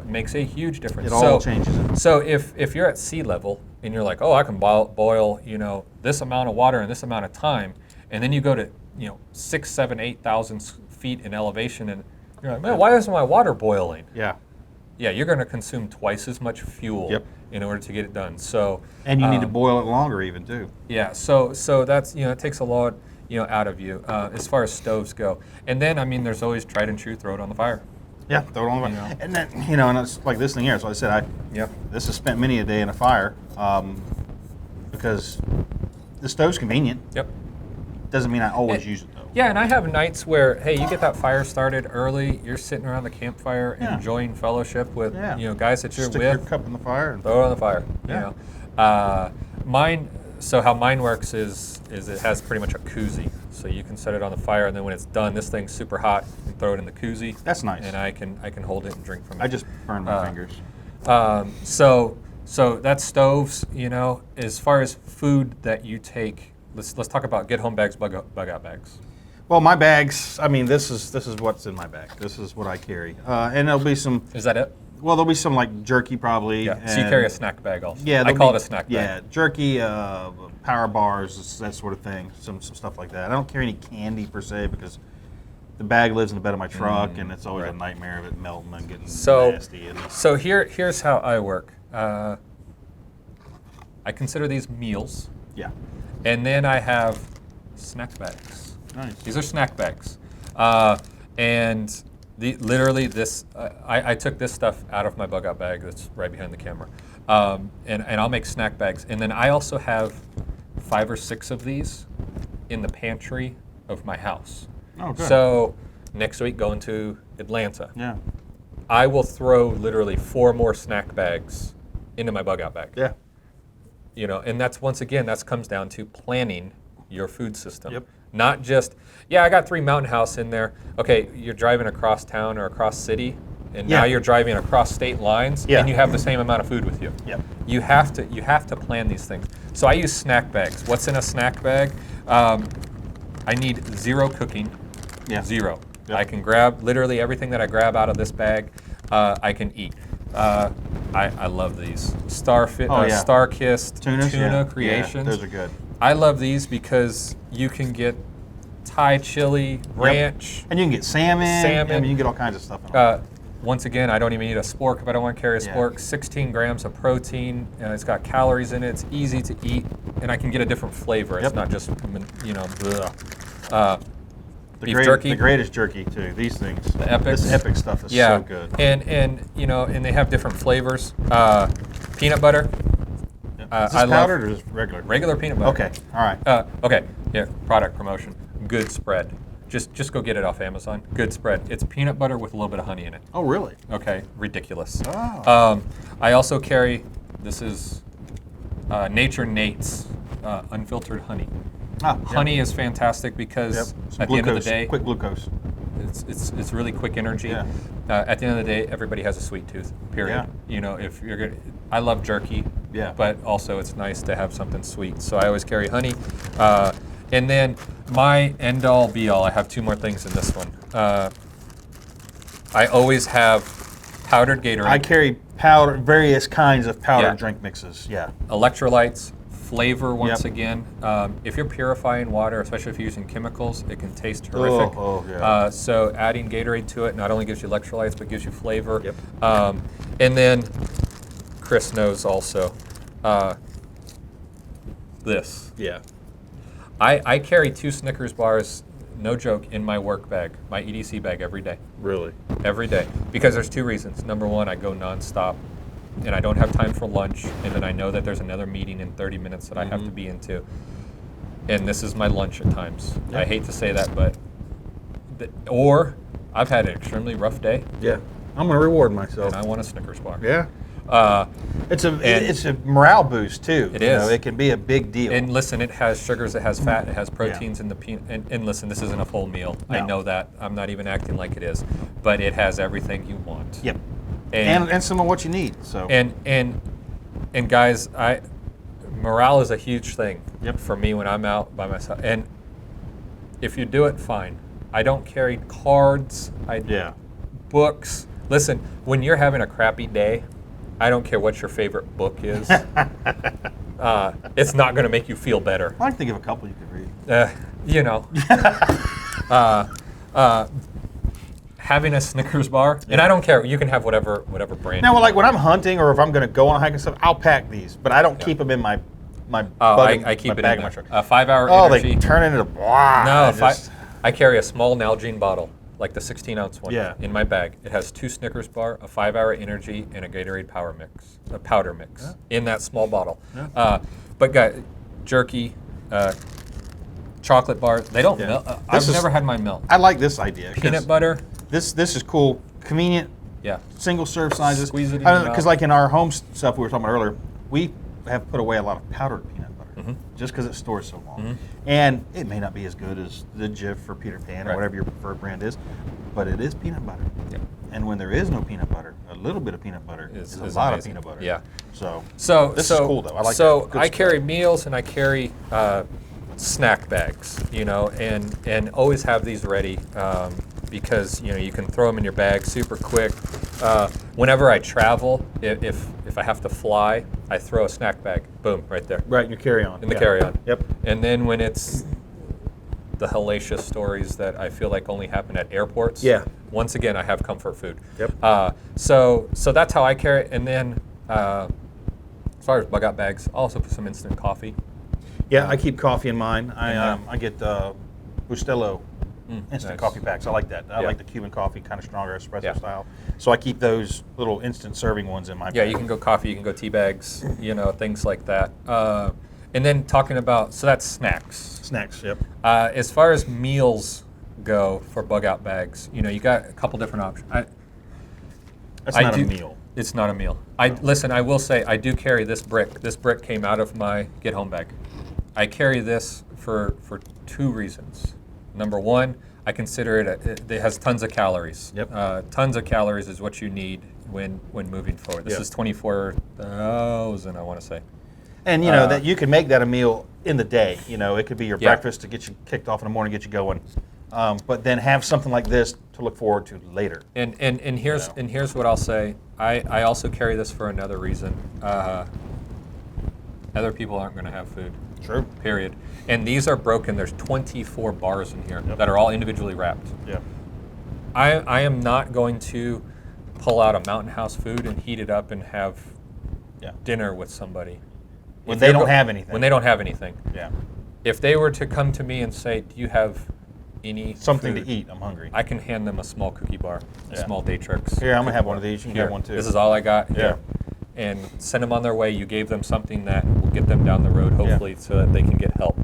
makes a huge difference. It all changes it. So if you're at sea level and you're like, oh, I can boil this amount of water in this amount of time, and then you go to 6, 7, 8,000 feet in elevation, and you're like, man, why isn't my water boiling? Yeah. Yeah, you're going to consume twice as much fuel in order to get it done. So and you need to boil it longer even too. Yeah, so that's it takes a lot out of you as far as stoves go. And then I mean, there's always tried and true, throw it on the fire. Yeah, throw it on the fire. And then and it's like this thing here. So I said this has spent many a day in a fire because the stove's convenient. Yep. Doesn't mean I always use it though. Yeah, and I have nights where, hey, you get that fire started early, you're sitting around the campfire enjoying fellowship with guys that you're Stick with. your cup in the fire and throw it on the fire. Mine. So how mine works is it has pretty much a koozie. So you can set it on the fire, and then when it's done, this thing's super hot. You can throw it in the koozie. That's nice. And I can hold it and drink from it. I just burned my fingers. So that's stoves. As far as food that you take, let's talk about get home bags, bug out bags. Well, my bags. I mean, this is what's in my bag. This is what I carry, and there'll be some. Is that it? Well, there'll be some like jerky probably. Yeah. So you carry a snack bag also. Yeah. I call it a snack bag. Yeah, jerky, power bars, that sort of thing. Some stuff like that. I don't carry any candy per se because the bag lives in the bed of my truck, and it's always a nightmare of it melting and getting nasty. So here's how I work. I consider these meals. Yeah. And then I have snack bags. Nice. These are snack bags. And literally this, I took this stuff out of my bug out bag that's right behind the camera. And I'll make snack bags. And then I also have 5 or 6 of these in the pantry of my house. Oh, good. So next week going to Atlanta. Yeah. I will throw literally 4 more snack bags into my bug out bag. Yeah. And that's, once again, that comes down to planning your food system. Yep. Not just, I got 3 Mountain House in there. Okay, you're driving across town or across city, and now you're driving across state lines, and you have the same amount of food with you. Yep. You have to plan these things. So I use snack bags. What's in a snack bag? I need 0 cooking. Yeah. 0. Yep. I can grab literally everything that I grab out of this bag. I can eat. I love these Star-Kissed tuna creations. Yeah, those are good. I love these because you can get Thai chili, ranch, and you can get salmon. I mean, you can get all kinds of stuff in them. Once again, I don't even need a spork if I don't want to carry a spork. 16 grams of protein. It's got calories in it. It's easy to eat, and I can get a different flavor. It's not just beef jerky. The greatest jerky too. These things. The Epics. This Epic stuff is so good. And they have different flavors. Peanut butter. Is this powdered or is it regular? Regular peanut butter. Okay. All right. Okay. Yeah. Product promotion. Good spread. Just go get it off Amazon. Good spread. It's peanut butter with a little bit of honey in it. Oh, really? Okay. Ridiculous. Oh. I also carry. This is Nature Nate's unfiltered honey. Honey is fantastic because at the end of the day, quick glucose. It's really quick energy. Yeah. At the end of the day, everybody has a sweet tooth. Period. Yeah. If you're good, I love jerky. Yeah. But also, it's nice to have something sweet. So I always carry honey. And then my end all be all. I have 2 more things in this one. I always have powdered Gatorade. I carry various kinds of powdered drink mixes. Yeah. Electrolytes, Flavor, once Yep. again. If you're purifying water, especially if you're using chemicals, it can taste horrific. Yeah. So adding Gatorade to it not only gives you electrolytes, but gives you flavor. Yep. And then Chris knows also this. Yeah. I carry 2 Snickers bars, no joke, in my work bag, my EDC bag every day. Really? Every day. Because there's 2 reasons. Number 1, I go nonstop and I don't have time for lunch, and then I know that there's another meeting in 30 minutes that I have to be into. And this is my lunch at times. Yeah. I hate to say that, but or I've had an extremely rough day Yeah. I'm going to reward myself. and I want a Snickers bar. Yeah. It's a morale boost too. It You know, is. it can be a big deal. And listen, it has sugars, it has fat, it has proteins in the peanut. And listen, this isn't a full meal. I No. know that. I'm not even acting like it is. But it has everything you want. Yep. And And some of what you need. So. and guys, morale is a huge thing Yep. for me when I'm out by myself. And if you do it, fine. I don't carry cards. Yeah. Books. Listen, when you're having a crappy day, I don't care what your favorite book is. It's not going to make you feel better. I can think of a couple you could read. You know. Having a Snickers bar, and I don't care. You can have whatever brand. Now, like when I'm hunting or if I'm going to go on a hike and stuff, I'll pack these, but I don't keep them in my I keep it bag in of my there. truck. 5-hour Oh, energy. they turn into blah. No, I carry a small Nalgene bottle, like the 16-ounce one, Yeah. in my bag. It has 2 Snickers bar, a 5-hour energy, and a Gatorade powder mix in that small bottle. Yeah. But guys, jerky, chocolate bars, they don't Yeah. melt. This I've is- never had mine melt. I like this idea. Peanut butter, This is cool, convenient, yeah. single serve sizes. Squeeze it in your mouth. Because like in our home stuff we were talking about earlier, we have put away a lot of powdered peanut butter just because it stores so long. And it may not be as good as the Jif or Peter Pan or Right. whatever your preferred brand is, but it is peanut butter. Yep. And when there is no peanut butter, a little bit of peanut butter is a is lot amazing. of peanut butter. Yeah. So this is cool though. I like so that. Good I stuff. carry meals and I carry snack bags, you know, and always have these ready because you know you can throw them in your bag super quick. Whenever I travel, if I have to fly, I throw a snack bag, boom, right there Right, in your carry-on. in the carry-on. Yep. And then when it's the hellacious stories that I feel like only happen at airports, Yeah. once again I have comfort food. Yep. So that's how I carry it. And then as far as bug out bags, I'll also put some instant coffee. Yeah, I keep coffee in mine. Yeah. I get Bustelo instant nice. coffee packs. I like that. I Yeah. like the Cuban coffee, kind of stronger espresso Yeah. style. So I keep those little instant serving ones in my Yeah, bag. you can go coffee, you can go tea bags, you know, things like that. And then talking about, so that's snacks. Snacks, yep. As far as meals go for bug out bags, you know, you got a couple different options. That's I not do- a meal. It's not a meal. Listen, I will say I do carry this brick. This brick came out of my get home bag. I carry this for 2 reasons. Number 1, I consider it has tons of calories. Yep. Tons of calories is what you need when moving forward. This Yep. is 24,000, I want to say. And you know that you can make that a meal in the day. You know, it could be your Yeah. breakfast to get you kicked off in the morning, get you going. But then have something like this to look forward to later. And here's know. and here's what I'll say. I also carry this for another reason. Other people aren't going to have food. True. Period. And these are broken. There's 24 bars in here Yep. that are all individually wrapped. Yeah. I am not going to pull out a Mountain House food and heat it up and have Yeah. dinner with somebody. When If they you're don't have anything. When they don't have anything. Yeah. If they were to come to me and say, "Do you have any Something food?" to eat. I'm hungry. I can hand them a small cookie bar, a Yeah. small Daytrix. Here, I'm gonna have one of these. You can Here, get one too. This is all I got. Here. And send them on their way. You gave them something that will get them down the road, hopefully, so that they can get help.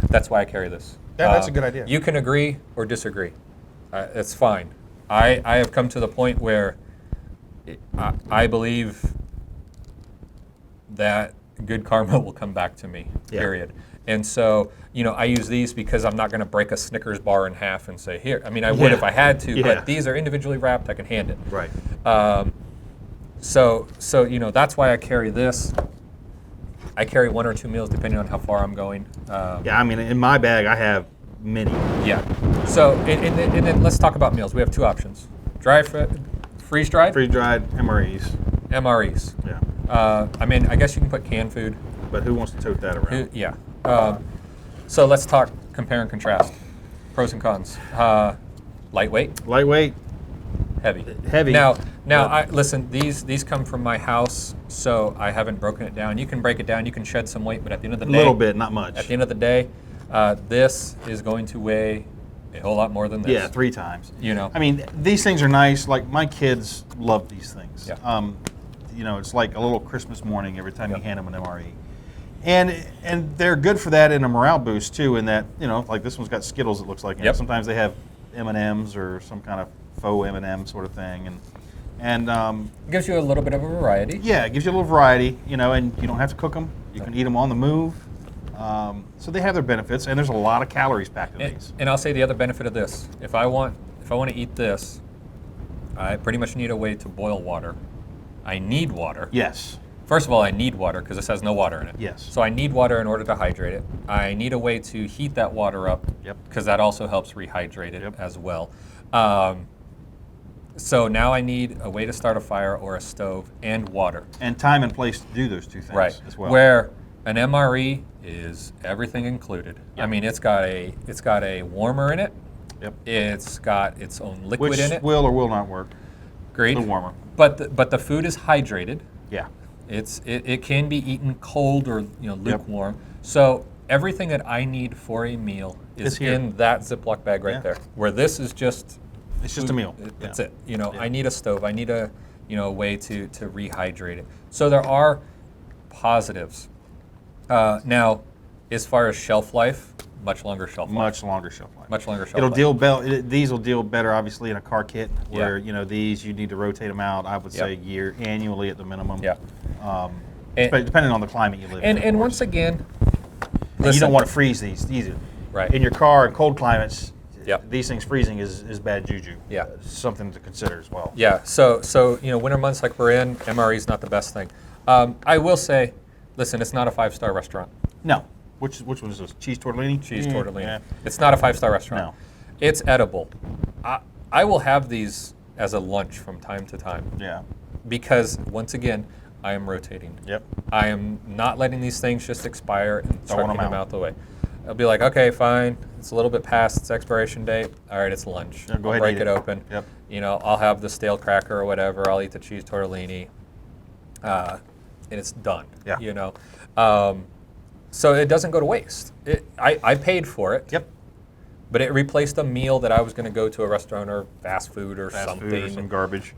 That's why I carry this. Yeah, that's a good idea. You can agree or disagree. It's fine. I have come to the point where I believe that good karma will come back to me, Yeah. period. And so, you know, I use these because I'm not going to break a Snickers bar in half and say, here. I mean, I would Yeah. if I had to, Yeah. but these are individually wrapped. I can hand it. Right. So you know, that's why I carry this. I carry 1 or 2 meals depending on how far I'm going. Yeah, I mean, in my bag, I have many. Yeah. So and then let's talk about meals. We have 2 options: freeze dried, Freeze-dried MREs. MREs. Yeah. I mean, I guess you can put canned food. But who wants to tote that around? Yeah. So let's talk compare and contrast. Pros and cons. Lightweight. Lightweight. Heavy. Heavy. Now, listen. These come from my house, so I haven't broken it down. You can break it down. You can shed some weight, but at the end of the day, a little bit, not much. At the end of the day, this is going to weigh a whole lot more than this. Yeah, 3 times. You know. I mean, these things are nice. Like my kids love these things. Yeah. You know, it's like a little Christmas morning every time you hand them an MRE. And they're good for that in a morale boost too. In that, you know, like this one's got Skittles. It looks like. Yep. Sometimes they have M&Ms or some kind of faux M&M sort of thing, and It gives you a little bit of a variety. yeah, it gives you a little variety. You know, and you don't have to cook them. You can eat them on the move. So they have their benefits, and there's a lot of calories packed in these. And I'll say the other benefit of this: if I want to eat this, I pretty much need a way to boil water. I need water. Yes. First of all, I need water because this has no water in it. Yes. So I need water in order to hydrate it. I need a way to heat that water up. Yep. Because that also helps rehydrate it as well. So now I need a way to start a fire or a stove and water. And time and place to do those 2 things as well. Where an MRE is everything included. Yep. I mean, it's got a warmer in it. Yep. It's got its own liquid in it. Which will or will not work. Great. A little warmer. But the food is hydrated. Yeah. It can be eaten cold or lukewarm. So everything that I need for a meal is in that Ziploc bag right there. Where this is just it's just a meal. That's it. You know, I need a stove. I need a way to rehydrate it. So there are positives. Now, as far as shelf life, much longer shelf life. Much longer shelf life. Much longer shelf life. These will deal better, obviously, in a car kit where these you need to rotate them out. I would say annually at the minimum. Yeah. Depending on the climate you live in. And once again, you don't want to freeze these either. Right. In your car in cold climates, Yep. these things freezing is bad juju. Yeah. Something to consider as well. Yeah. So winter months like we're in, MRE is not the best thing. I will say, listen, it's not a 5-star restaurant. No. Which one is this? Cheese tortellini? Cheese tortellini. Yeah. It's not a 5-star restaurant. No. It's edible. I will have these as a lunch from time to time. Yeah. Because once again, I am rotating. Yep. I am not letting these things just expire and Throwing chucking them them out. out the way. I'll be like, okay, fine. It's a little bit past its expiration date. All right, it's lunch. Yeah, go ahead I'll break and eat it it. open. Yep. I'll have the stale cracker or whatever. I'll eat the cheese tortellini, and it's done. Yeah. So it doesn't go to waste. I paid for it. Yep. But it replaced a meal that I was going to go to a restaurant or fast food or something. Food or some garbage.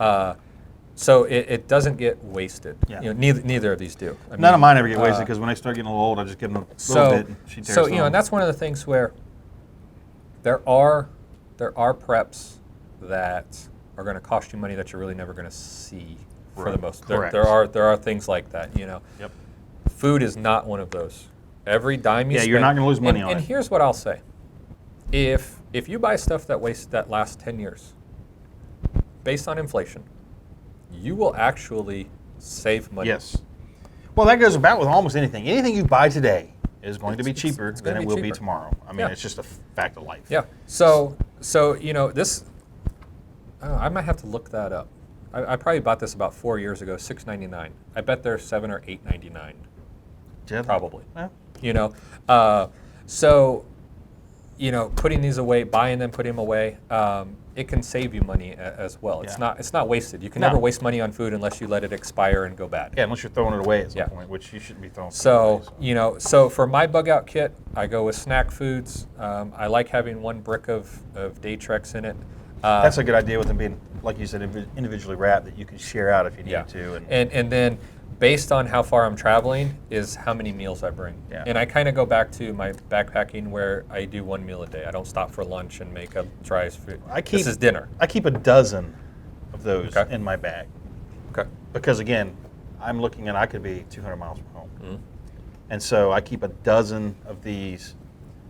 So it doesn't get wasted. Yeah. Neither of these do. None of mine ever get wasted because when I start getting a little old, I just give them a little bit and she tears it and that's one of the things where there are preps that are going to cost you money that you're really never going to see for the most. Correct. There are things like that. Yep. Food is not one of those. Every dime you spend. You're not going to lose money on it. And here's what I'll say: if you buy stuff that lasts 10 years, based on inflation, you will actually save money. Yes. Well, that goes about with almost anything. Anything you buy today is going to be cheaper than it will be tomorrow. I mean, it's just a fact of life. Yeah. So this, I might have to look that up. I probably bought this about 4 years ago, $6.99. I bet they're $7 or $8.99. Probably. Yeah. So putting these away, buying them, putting them away, it can save you money as well. It's not wasted. You can never waste money on food unless you let it expire and go bad. Yeah, unless you're throwing it away at some point, which you shouldn't be throwing. So so for my bug out kit, I go with snack foods. I like having 1 brick of Daytrex in it. That's a good idea with them being, like you said, individually wrapped that you can share out if you need to. And then based on how far I'm traveling is how many meals I bring. Yeah. And I kind of go back to my backpacking where I do 1 meal a day. I don't stop for lunch and make a dry food. This is dinner. I keep a dozen of those in my bag. Okay. Because again, I'm looking at I could be 200 miles from home. Mm-hmm. And so I keep a dozen of these.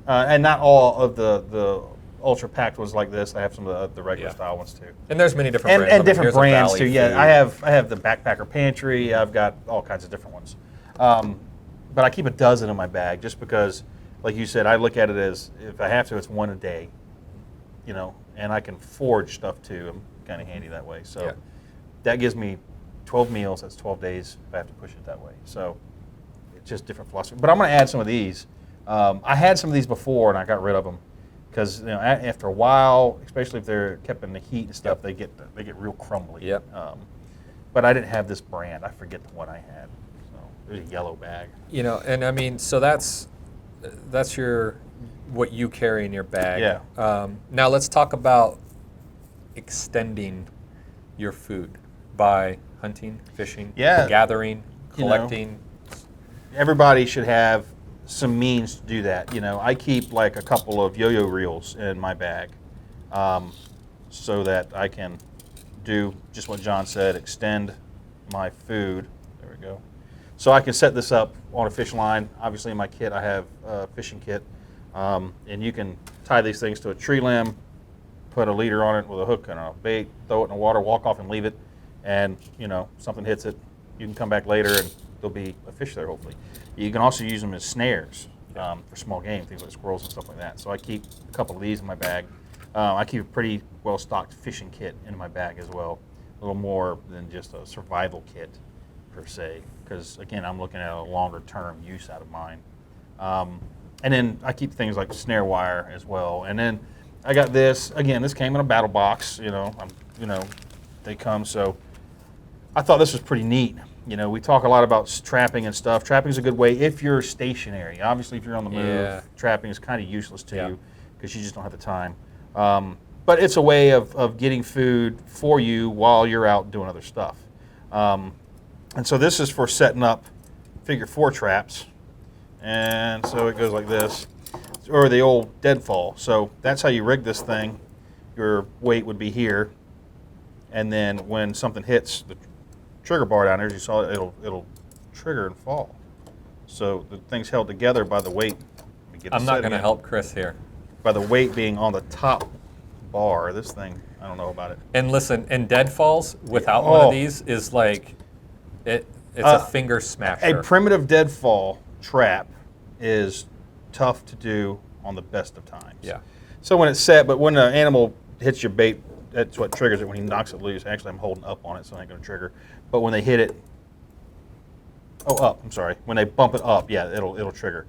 And not all of the ultra packed ones like this. I have some of the regular style ones too. And there's many different brands. And different brands too. Yeah, food. I have the backpacker pantry. I've got all kinds of different ones. But I keep a dozen in my bag just because, like you said, I look at it as if I have to, it's 1 a day. And I can forage stuff too. I'm kind of handy that way. So that gives me 12 meals. That's 12 days if I have to push it that way. So it's just different philosophy. But I'm going to add some of these. I had some of these before, and I got rid of them because after a while, especially if they're kept in the heat and stuff, they get real crumbly. Yep. But I didn't have this brand. I forget the one I had. So there's a yellow bag. And I mean, so that's what you carry in your bag. Yeah. Now let's talk about extending your food by hunting, fishing, gathering, collecting. Everybody should have some means to do that. I keep like a couple of yo-yo reels in my bag, so that I can do just what John said, extend my food. There we go. So I can set this up on a fish line. Obviously in my kit I have a fishing kit, and you can tie these things to a tree limb, put a leader on it with a hook and a bait, throw it in the water, walk off and leave it, and something hits it. You can come back later and there'll be a fish there hopefully. You can also use them as snares for small game, things like squirrels and stuff like that. So I keep a couple of these in my bag. I keep a pretty well-stocked fishing kit in my bag as well, a little more than just a survival kit per se, because again, I'm looking at a longer-term use out of mine. And then I keep things like snare wire as well. And then I got this. Again, this came in a battle box. They come. So I thought this was pretty neat. We talk a lot about trapping and stuff. Trapping is a good way if you're stationary. Obviously, if you're on the move, trapping is kind of useless to you because you just don't have the time. But it's a way of getting food for you while you're out doing other stuff. And so this is for setting up figure 4 traps. And so it goes like this, or the old deadfall. So that's how you rig this thing. Your weight would be here, and then when something hits the trigger bar down there, as you saw, it'll trigger and fall. So the thing's held together by the weight. I'm not going to help Chris here. By the weight being on the top bar. This thing, I don't know about it. And listen, and deadfalls without one of these is like it's a finger smasher. A primitive deadfall trap is tough to do on the best of times. Yeah. So when it's set, but when an animal hits your bait, that's what triggers it. When he knocks it loose, actually I'm holding up on it, so it ain't going to trigger. But when they hit it, I'm sorry. When they bump it up, yeah, it'll trigger.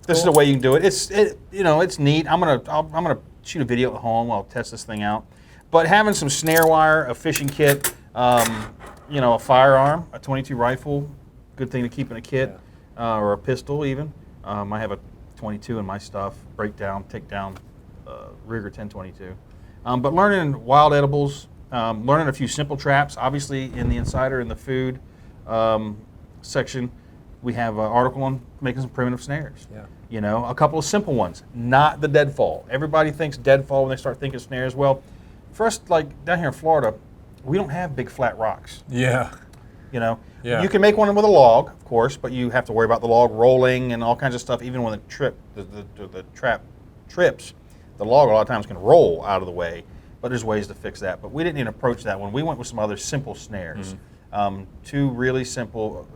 This is the way you can do it. It's neat. I'm gonna shoot a video at home. I'll test this thing out. But having some snare wire, a fishing kit, a firearm, a .22 rifle, good thing to keep in a kit, or a pistol even. I have a .22 in my stuff. Breakdown, takedown, Ruger 1022. But learning wild edibles, learning a few simple traps. Obviously, in the Insider in the food section, we have an article on making some primitive snares. Yeah. A couple of simple ones, not the deadfall. Everybody thinks deadfall when they start thinking snares. Well, first, like down here in Florida, we don't have big flat rocks. Yeah. Yeah. You can make one with a log, of course, but you have to worry about the log rolling and all kinds of stuff. Even when the trap trips, the log a lot of times can roll out of the way. But there's ways to fix that. But we didn't even approach that one. We went with some other simple snares. Three really simple,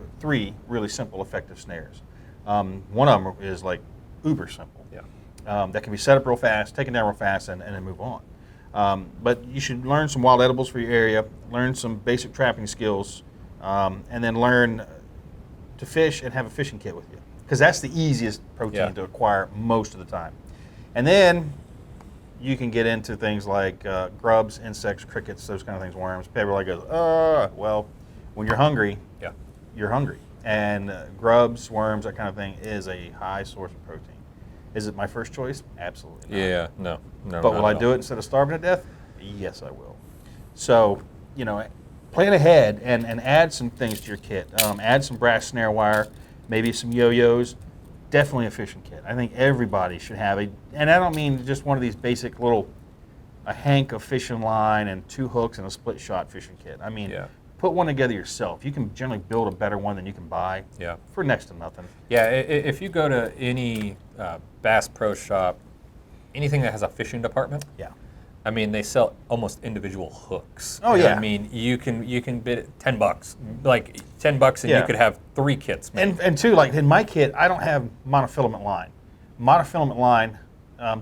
effective snares. One of them is like uber simple. Yeah. That can be set up real fast, taken down real fast, and then move on. But you should learn some wild edibles for your area, learn some basic trapping skills, and then learn to fish and have a fishing kit with you. Because that's the easiest protein to acquire most of the time. And then you can get into things like grubs, insects, crickets, those kind of things, worms. Everybody goes, well, when you're hungry, you're hungry. And grubs, worms, that kind of thing is a high source of protein. Is it my first choice? Absolutely not. Yeah, no. But will I do it instead of starving to death? Yes, I will. So, plan ahead and add some things to your kit. Add some brass snare wire, maybe some yo-yos. Definitely a fishing kit. I think everybody should have and I don't mean just one of these basic a hank of fishing line and 2 hooks and a split shot fishing kit. I mean, put one together yourself. You can generally build a better one than you can buy for next to nothing. Yeah, if you go to any Bass Pro Shop, anything that has a fishing department, I mean, they sell almost individual hooks. Oh, yeah. I mean, you can bid it $10, like $10, and you could have 3 kits. And two, like in my kit, I don't have monofilament line. Monofilament line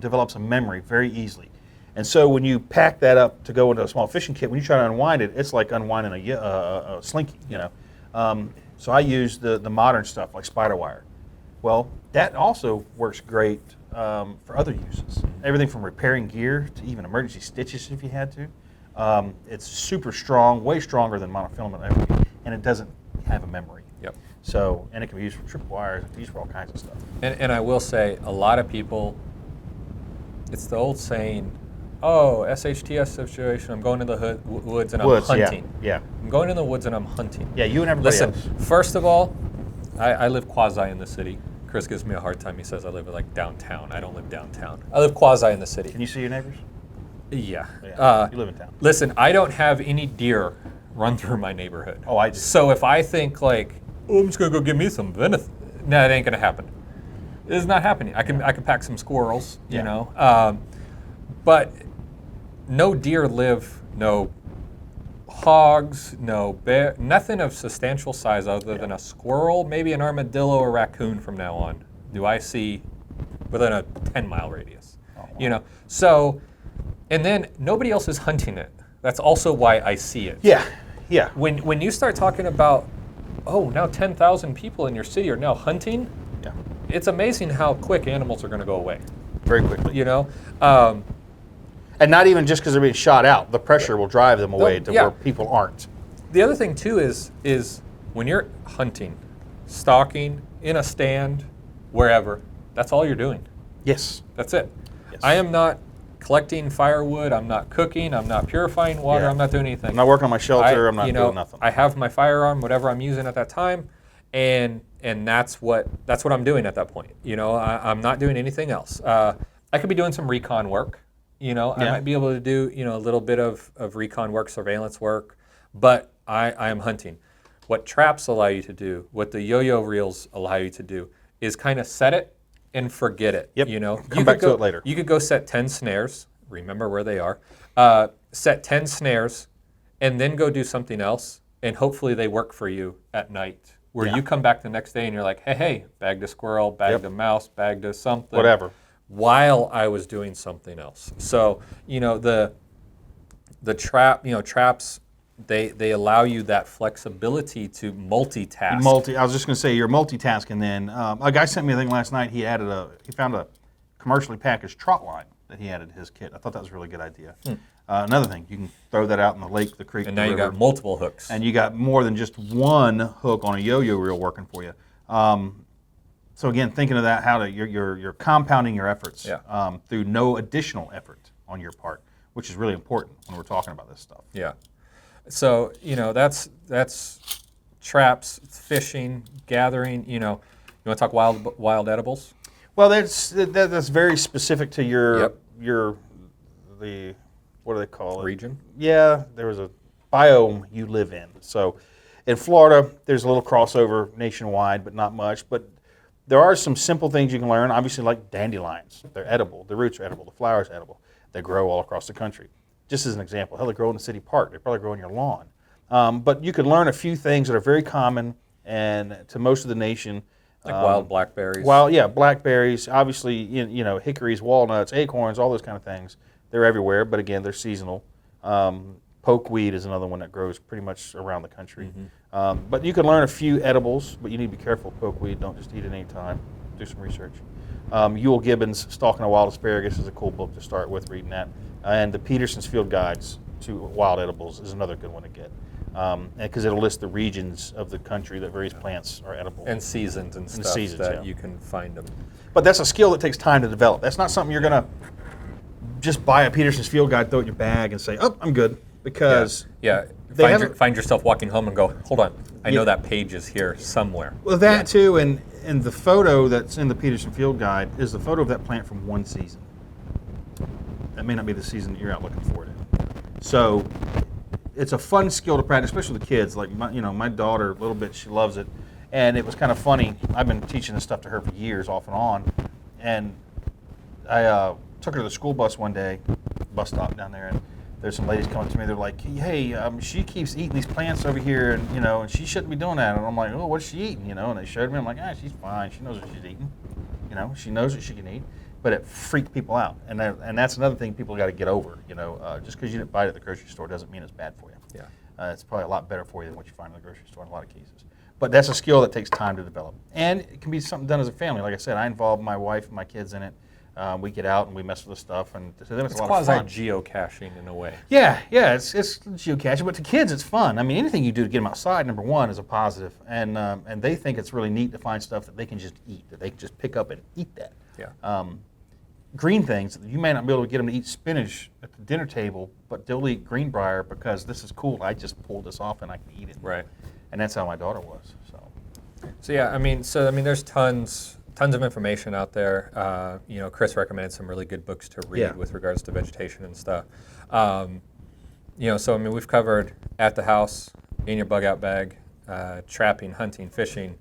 develops a memory very easily. And so when you pack that up to go into a small fishing kit, when you try to unwind it, it's like unwinding a slinky, So I use the modern stuff like spider wire. Well, that also works great for other uses. Everything from repairing gear to even emergency stitches if you had to. It's super strong, way stronger than monofilament ever be, and it doesn't have a memory. Yep. So, and it can be used for trip wires, it can be used for all kinds of stuff. And I will say, a lot of people, it's the old saying, oh, SHTS situation, I'm going to the woods and I'm hunting. Yeah. I'm going in the woods and I'm hunting. Yeah, you and everybody Listen, else. first of all, I live quasi in the city. Chris gives me a hard time. He says I live like downtown. I don't live downtown. I live quasi in the city. Can you see your neighbors? Yeah. You live in town. Listen, I don't have any deer run through my neighborhood. Oh, I do. So if I think like, oh, I'm just gonna go get me some venison, no, it ain't gonna happen. It is not happening. I can pack some squirrels, you know, but no deer live, no hogs, no bear, nothing of substantial size other than a squirrel, maybe an armadillo or raccoon from now on. Do I see within a 10-mile radius? Oh, wow. You know, so, and then nobody else is hunting it. That's also why I see it. Yeah, yeah. When you start talking about, oh, now 10,000 people in your city are now hunting, Yeah. it's amazing how quick animals are going to go away. Very quickly. You know? And not even just because they're being shot out. The pressure will drive them away to where people aren't. The other thing, too, is when you're hunting, stalking, in a stand, wherever, that's all you're doing. Yes. That's it. Yes. I am not collecting firewood. I'm not cooking. I'm not purifying water. Yeah. I'm not doing anything. I'm not working on my shelter. I'm not doing nothing. I have my firearm, whatever I'm using at that time, and that's what I'm doing at that point. You know, I'm not doing anything else. I could be doing some recon work. You know, I might be able to do, you know, a little bit of recon work, surveillance work, but I am hunting. What traps allow you to do, what the yo-yo reels allow you to do, is kind of set it and forget it. Yep. You know, Come back to it later. You could go set 10 snares, remember where they are, set 10 snares, and then go do something else, and hopefully they work for you at night, where you come back the next day and you're like, hey, bagged a squirrel, bagged a mouse, bagged a something. Whatever. While I was doing something else. So, you know, the traps, they allow you that flexibility to multitask. I was just going to say, you're multitasking then. A guy sent me a thing last night. He found a commercially packaged trot line that he added to his kit. I thought that was a really good idea. Another thing, you can throw that out in the lake, the creek, and the now river, you got multiple hooks. and you got more than just one hook on a yo-yo reel working for you. So again, thinking of that, how to you're compounding your efforts through no additional effort on your part, which is really important when we're talking about this stuff. Yeah. So, you know, that's traps, fishing, gathering. You know, you want to talk wild edibles? Well, that's very specific to your what do they call it? Region? Yeah, there was a biome you live in. So in Florida, there's a little crossover nationwide, but not much. But there are some simple things you can learn, obviously like dandelions. They're edible. The roots are edible. The flowers are edible. They grow all across the country. Just as an example, hell, they grow in the city park. They probably grow in your lawn. But you could learn a few things that are very common and to most of the nation. Like wild blackberries. Blackberries, obviously, you know, hickories, walnuts, acorns, all those kind of things. They're everywhere, but again, they're seasonal. Pokeweed is another one that grows pretty much around the country. But you can learn a few edibles, but you need to be careful of pokeweed. Don't just eat it any time. Do some research. Ewell Gibbons' Stalking a Wild Asparagus is a cool book to start with, reading that. And the Peterson's Field Guides to Wild Edibles is another good one to get. Because it'll list the regions of the country that various plants are edible. And seasons and stuff that you can find them. But that's a skill that takes time to develop. That's not something you're going to just buy a Peterson's Field Guide, throw it in your bag, and say, oh, I'm good. Because find yourself walking home and go, hold on, I know that page is here somewhere. Well, that too, and the photo that's in the Peterson Field Guide is the photo of that plant from one season. That may not be the season that you're out looking for it in. So it's a fun skill to practice, especially with the kids. Like my daughter, a little bit, she loves it. And it was kind of funny. I've been teaching this stuff to her for years, off and on. And I took her to the school bus one day, bus stop down there, and there's some ladies coming to me. They're like, "Hey, she keeps eating these plants over here, and she shouldn't be doing that." And I'm like, "Oh, what's she eating?" And they showed me. I'm like, "She's fine. She knows what she's eating. She knows what she can eat." But it freaked people out, and that's another thing people got to get over. Just because you didn't buy it at the grocery store doesn't mean it's bad for you. Yeah. It's probably a lot better for you than what you find in the grocery store in a lot of cases. But that's a skill that takes time to develop. And it can be something done as a family. Like I said, I involve my wife and my kids in it. We get out and we mess with the stuff, and to them it's a lot of fun. It's quasi-geocaching in a way. Yeah, it's geocaching, but to kids it's fun. I mean, anything you do to get them outside, number one, is a positive, and they think it's really neat to find stuff that they can just eat, that they can just pick up and eat that. Yeah. Green things, you may not be able to get them to eat spinach at the dinner table, but they'll eat greenbrier because this is cool. I just pulled this off and I can eat it. Right. And that's how my daughter was. So yeah, I mean, there's tons of information out there. Chris recommended some really good books to read with regards to vegetation and stuff. So I mean, we've covered at the house, in your bug out bag, trapping, hunting, fishing,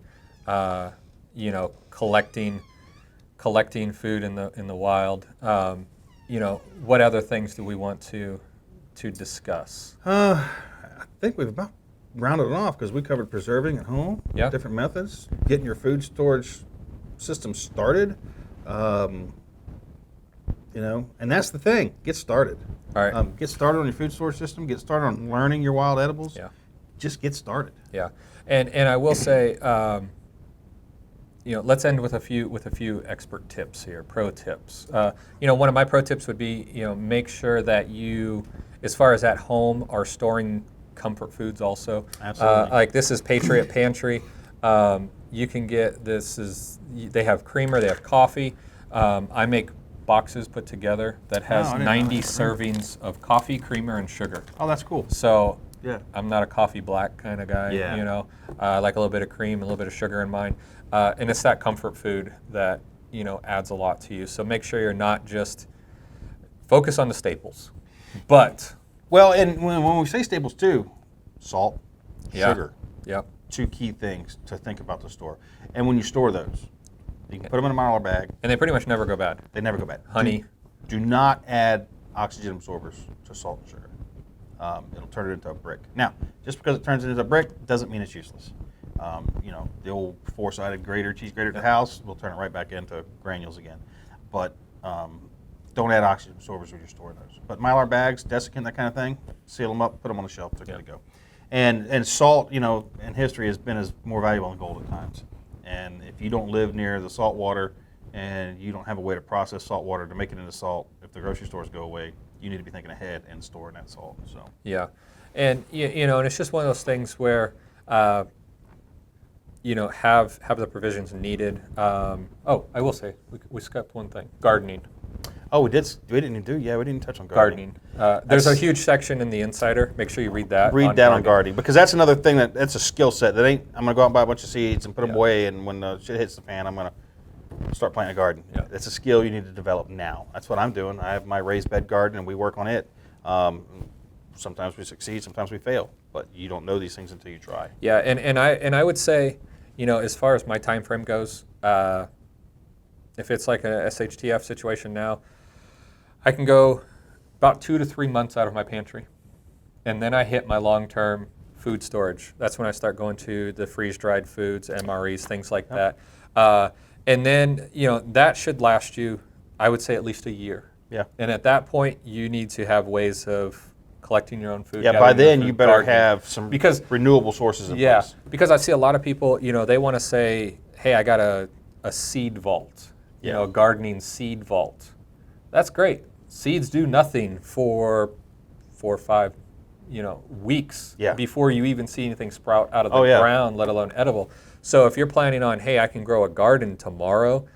collecting food in the wild. What other things do we want to discuss? I think we've about rounded it off because we covered preserving at home, different methods, getting your food storage system started, and that's the thing. Get started. All right. Get started on your food storage system. Get started on learning your wild edibles. Yeah. Just get started. Yeah, and I will say, let's end with a few expert tips here, pro tips. One of my pro tips would be, make sure that you, as far as at home, are storing comfort foods also. Absolutely. Like this is Patriot Pantry. You can get they have creamer, they have coffee. I make boxes put together that has 90 servings of coffee, creamer, and sugar. Oh, that's cool. So yeah, I'm not a coffee black kind of guy. Yeah. I like a little bit of cream, a little bit of sugar in mine. And it's that comfort food that, adds a lot to you. So make sure you're not just focus on the staples. But well, and when we say staples too, salt, sugar. Yep. Two key things to think about the store. And when you store those, you can put them in a Mylar bag. And they pretty much never go bad. They never go bad. Honey. Do not add oxygen absorbers to salt and sugar. It'll turn it into a brick. Now, just because it turns it into a brick doesn't mean it's useless. The old four-sided grater, cheese grater at the house, we'll turn it right back into granules again. But don't add oxygen absorbers when you're storing those. But Mylar bags, desiccant, that kind of thing, seal them up, put them on the shelf, they're good to go. And salt, in history has been as more valuable than gold at times. And if you don't live near the salt water and you don't have a way to process salt water to make it into salt, if the grocery stores go away, you need to be thinking ahead and storing that salt. So yeah, and and it's just one of those things where have the provisions needed. I will say we skipped one thing: gardening. Oh, we didn't touch on gardening. There's a huge section in the Insider. Make sure you read that. On gardening, because that's another thing that's a skill set. That ain't. I'm gonna go out and buy a bunch of seeds and put them away, and when the shit hits the fan, I'm gonna start planting a garden. Yeah. It's a skill you need to develop now. That's what I'm doing. I have my raised bed garden, and we work on it. Sometimes we succeed, sometimes we fail, but you don't know these things until you try. Yeah, and I would say, as far as my time frame goes, if it's like a SHTF situation now, I can go about 2 to 3 months out of my pantry, and then I hit my long-term food storage. That's when I start going to the freeze-dried foods, MREs, things like that. And then, that should last you, I would say, at least a year. Yeah. And at that point, you need to have ways of collecting your own food. Yeah, by then you better have some renewable sources in place. Because I see a lot of people, they want to say, hey, I got a seed vault, a gardening seed vault. That's great. Seeds do nothing for 4 or 5, weeks before you even see anything sprout out of the ground, let alone edible. So if you're planning on, hey, I can grow a garden tomorrow,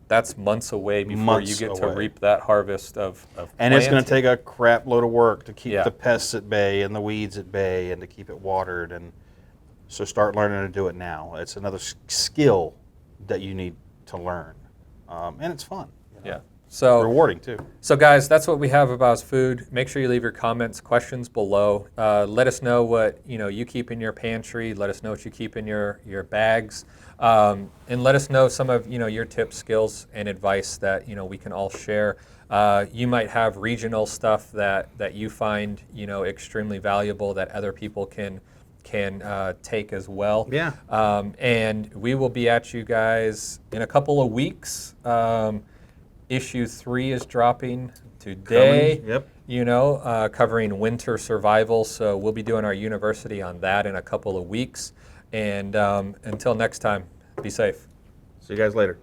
that's months away before you get to reap that harvest of and it's going to take a crap load of work to keep the pests at bay and the weeds at bay and to keep it watered. And so start learning to do it now. It's another skill that you need to learn. And it's fun. Yeah. So rewarding too. So guys, that's what we have about food. Make sure you leave your comments, questions below. Let us know what you keep in your pantry. Let us know what you keep in your bags, and let us know some of your tips, skills, and advice that we can all share. You might have regional stuff that you find extremely valuable that other people can take as well. Yeah. And we will be at you guys in a couple of weeks. Issue 3 is dropping today. Coming, yep. You know, covering winter survival. So we'll be doing our university on that in a couple of weeks. And until next time, be safe. See you guys later.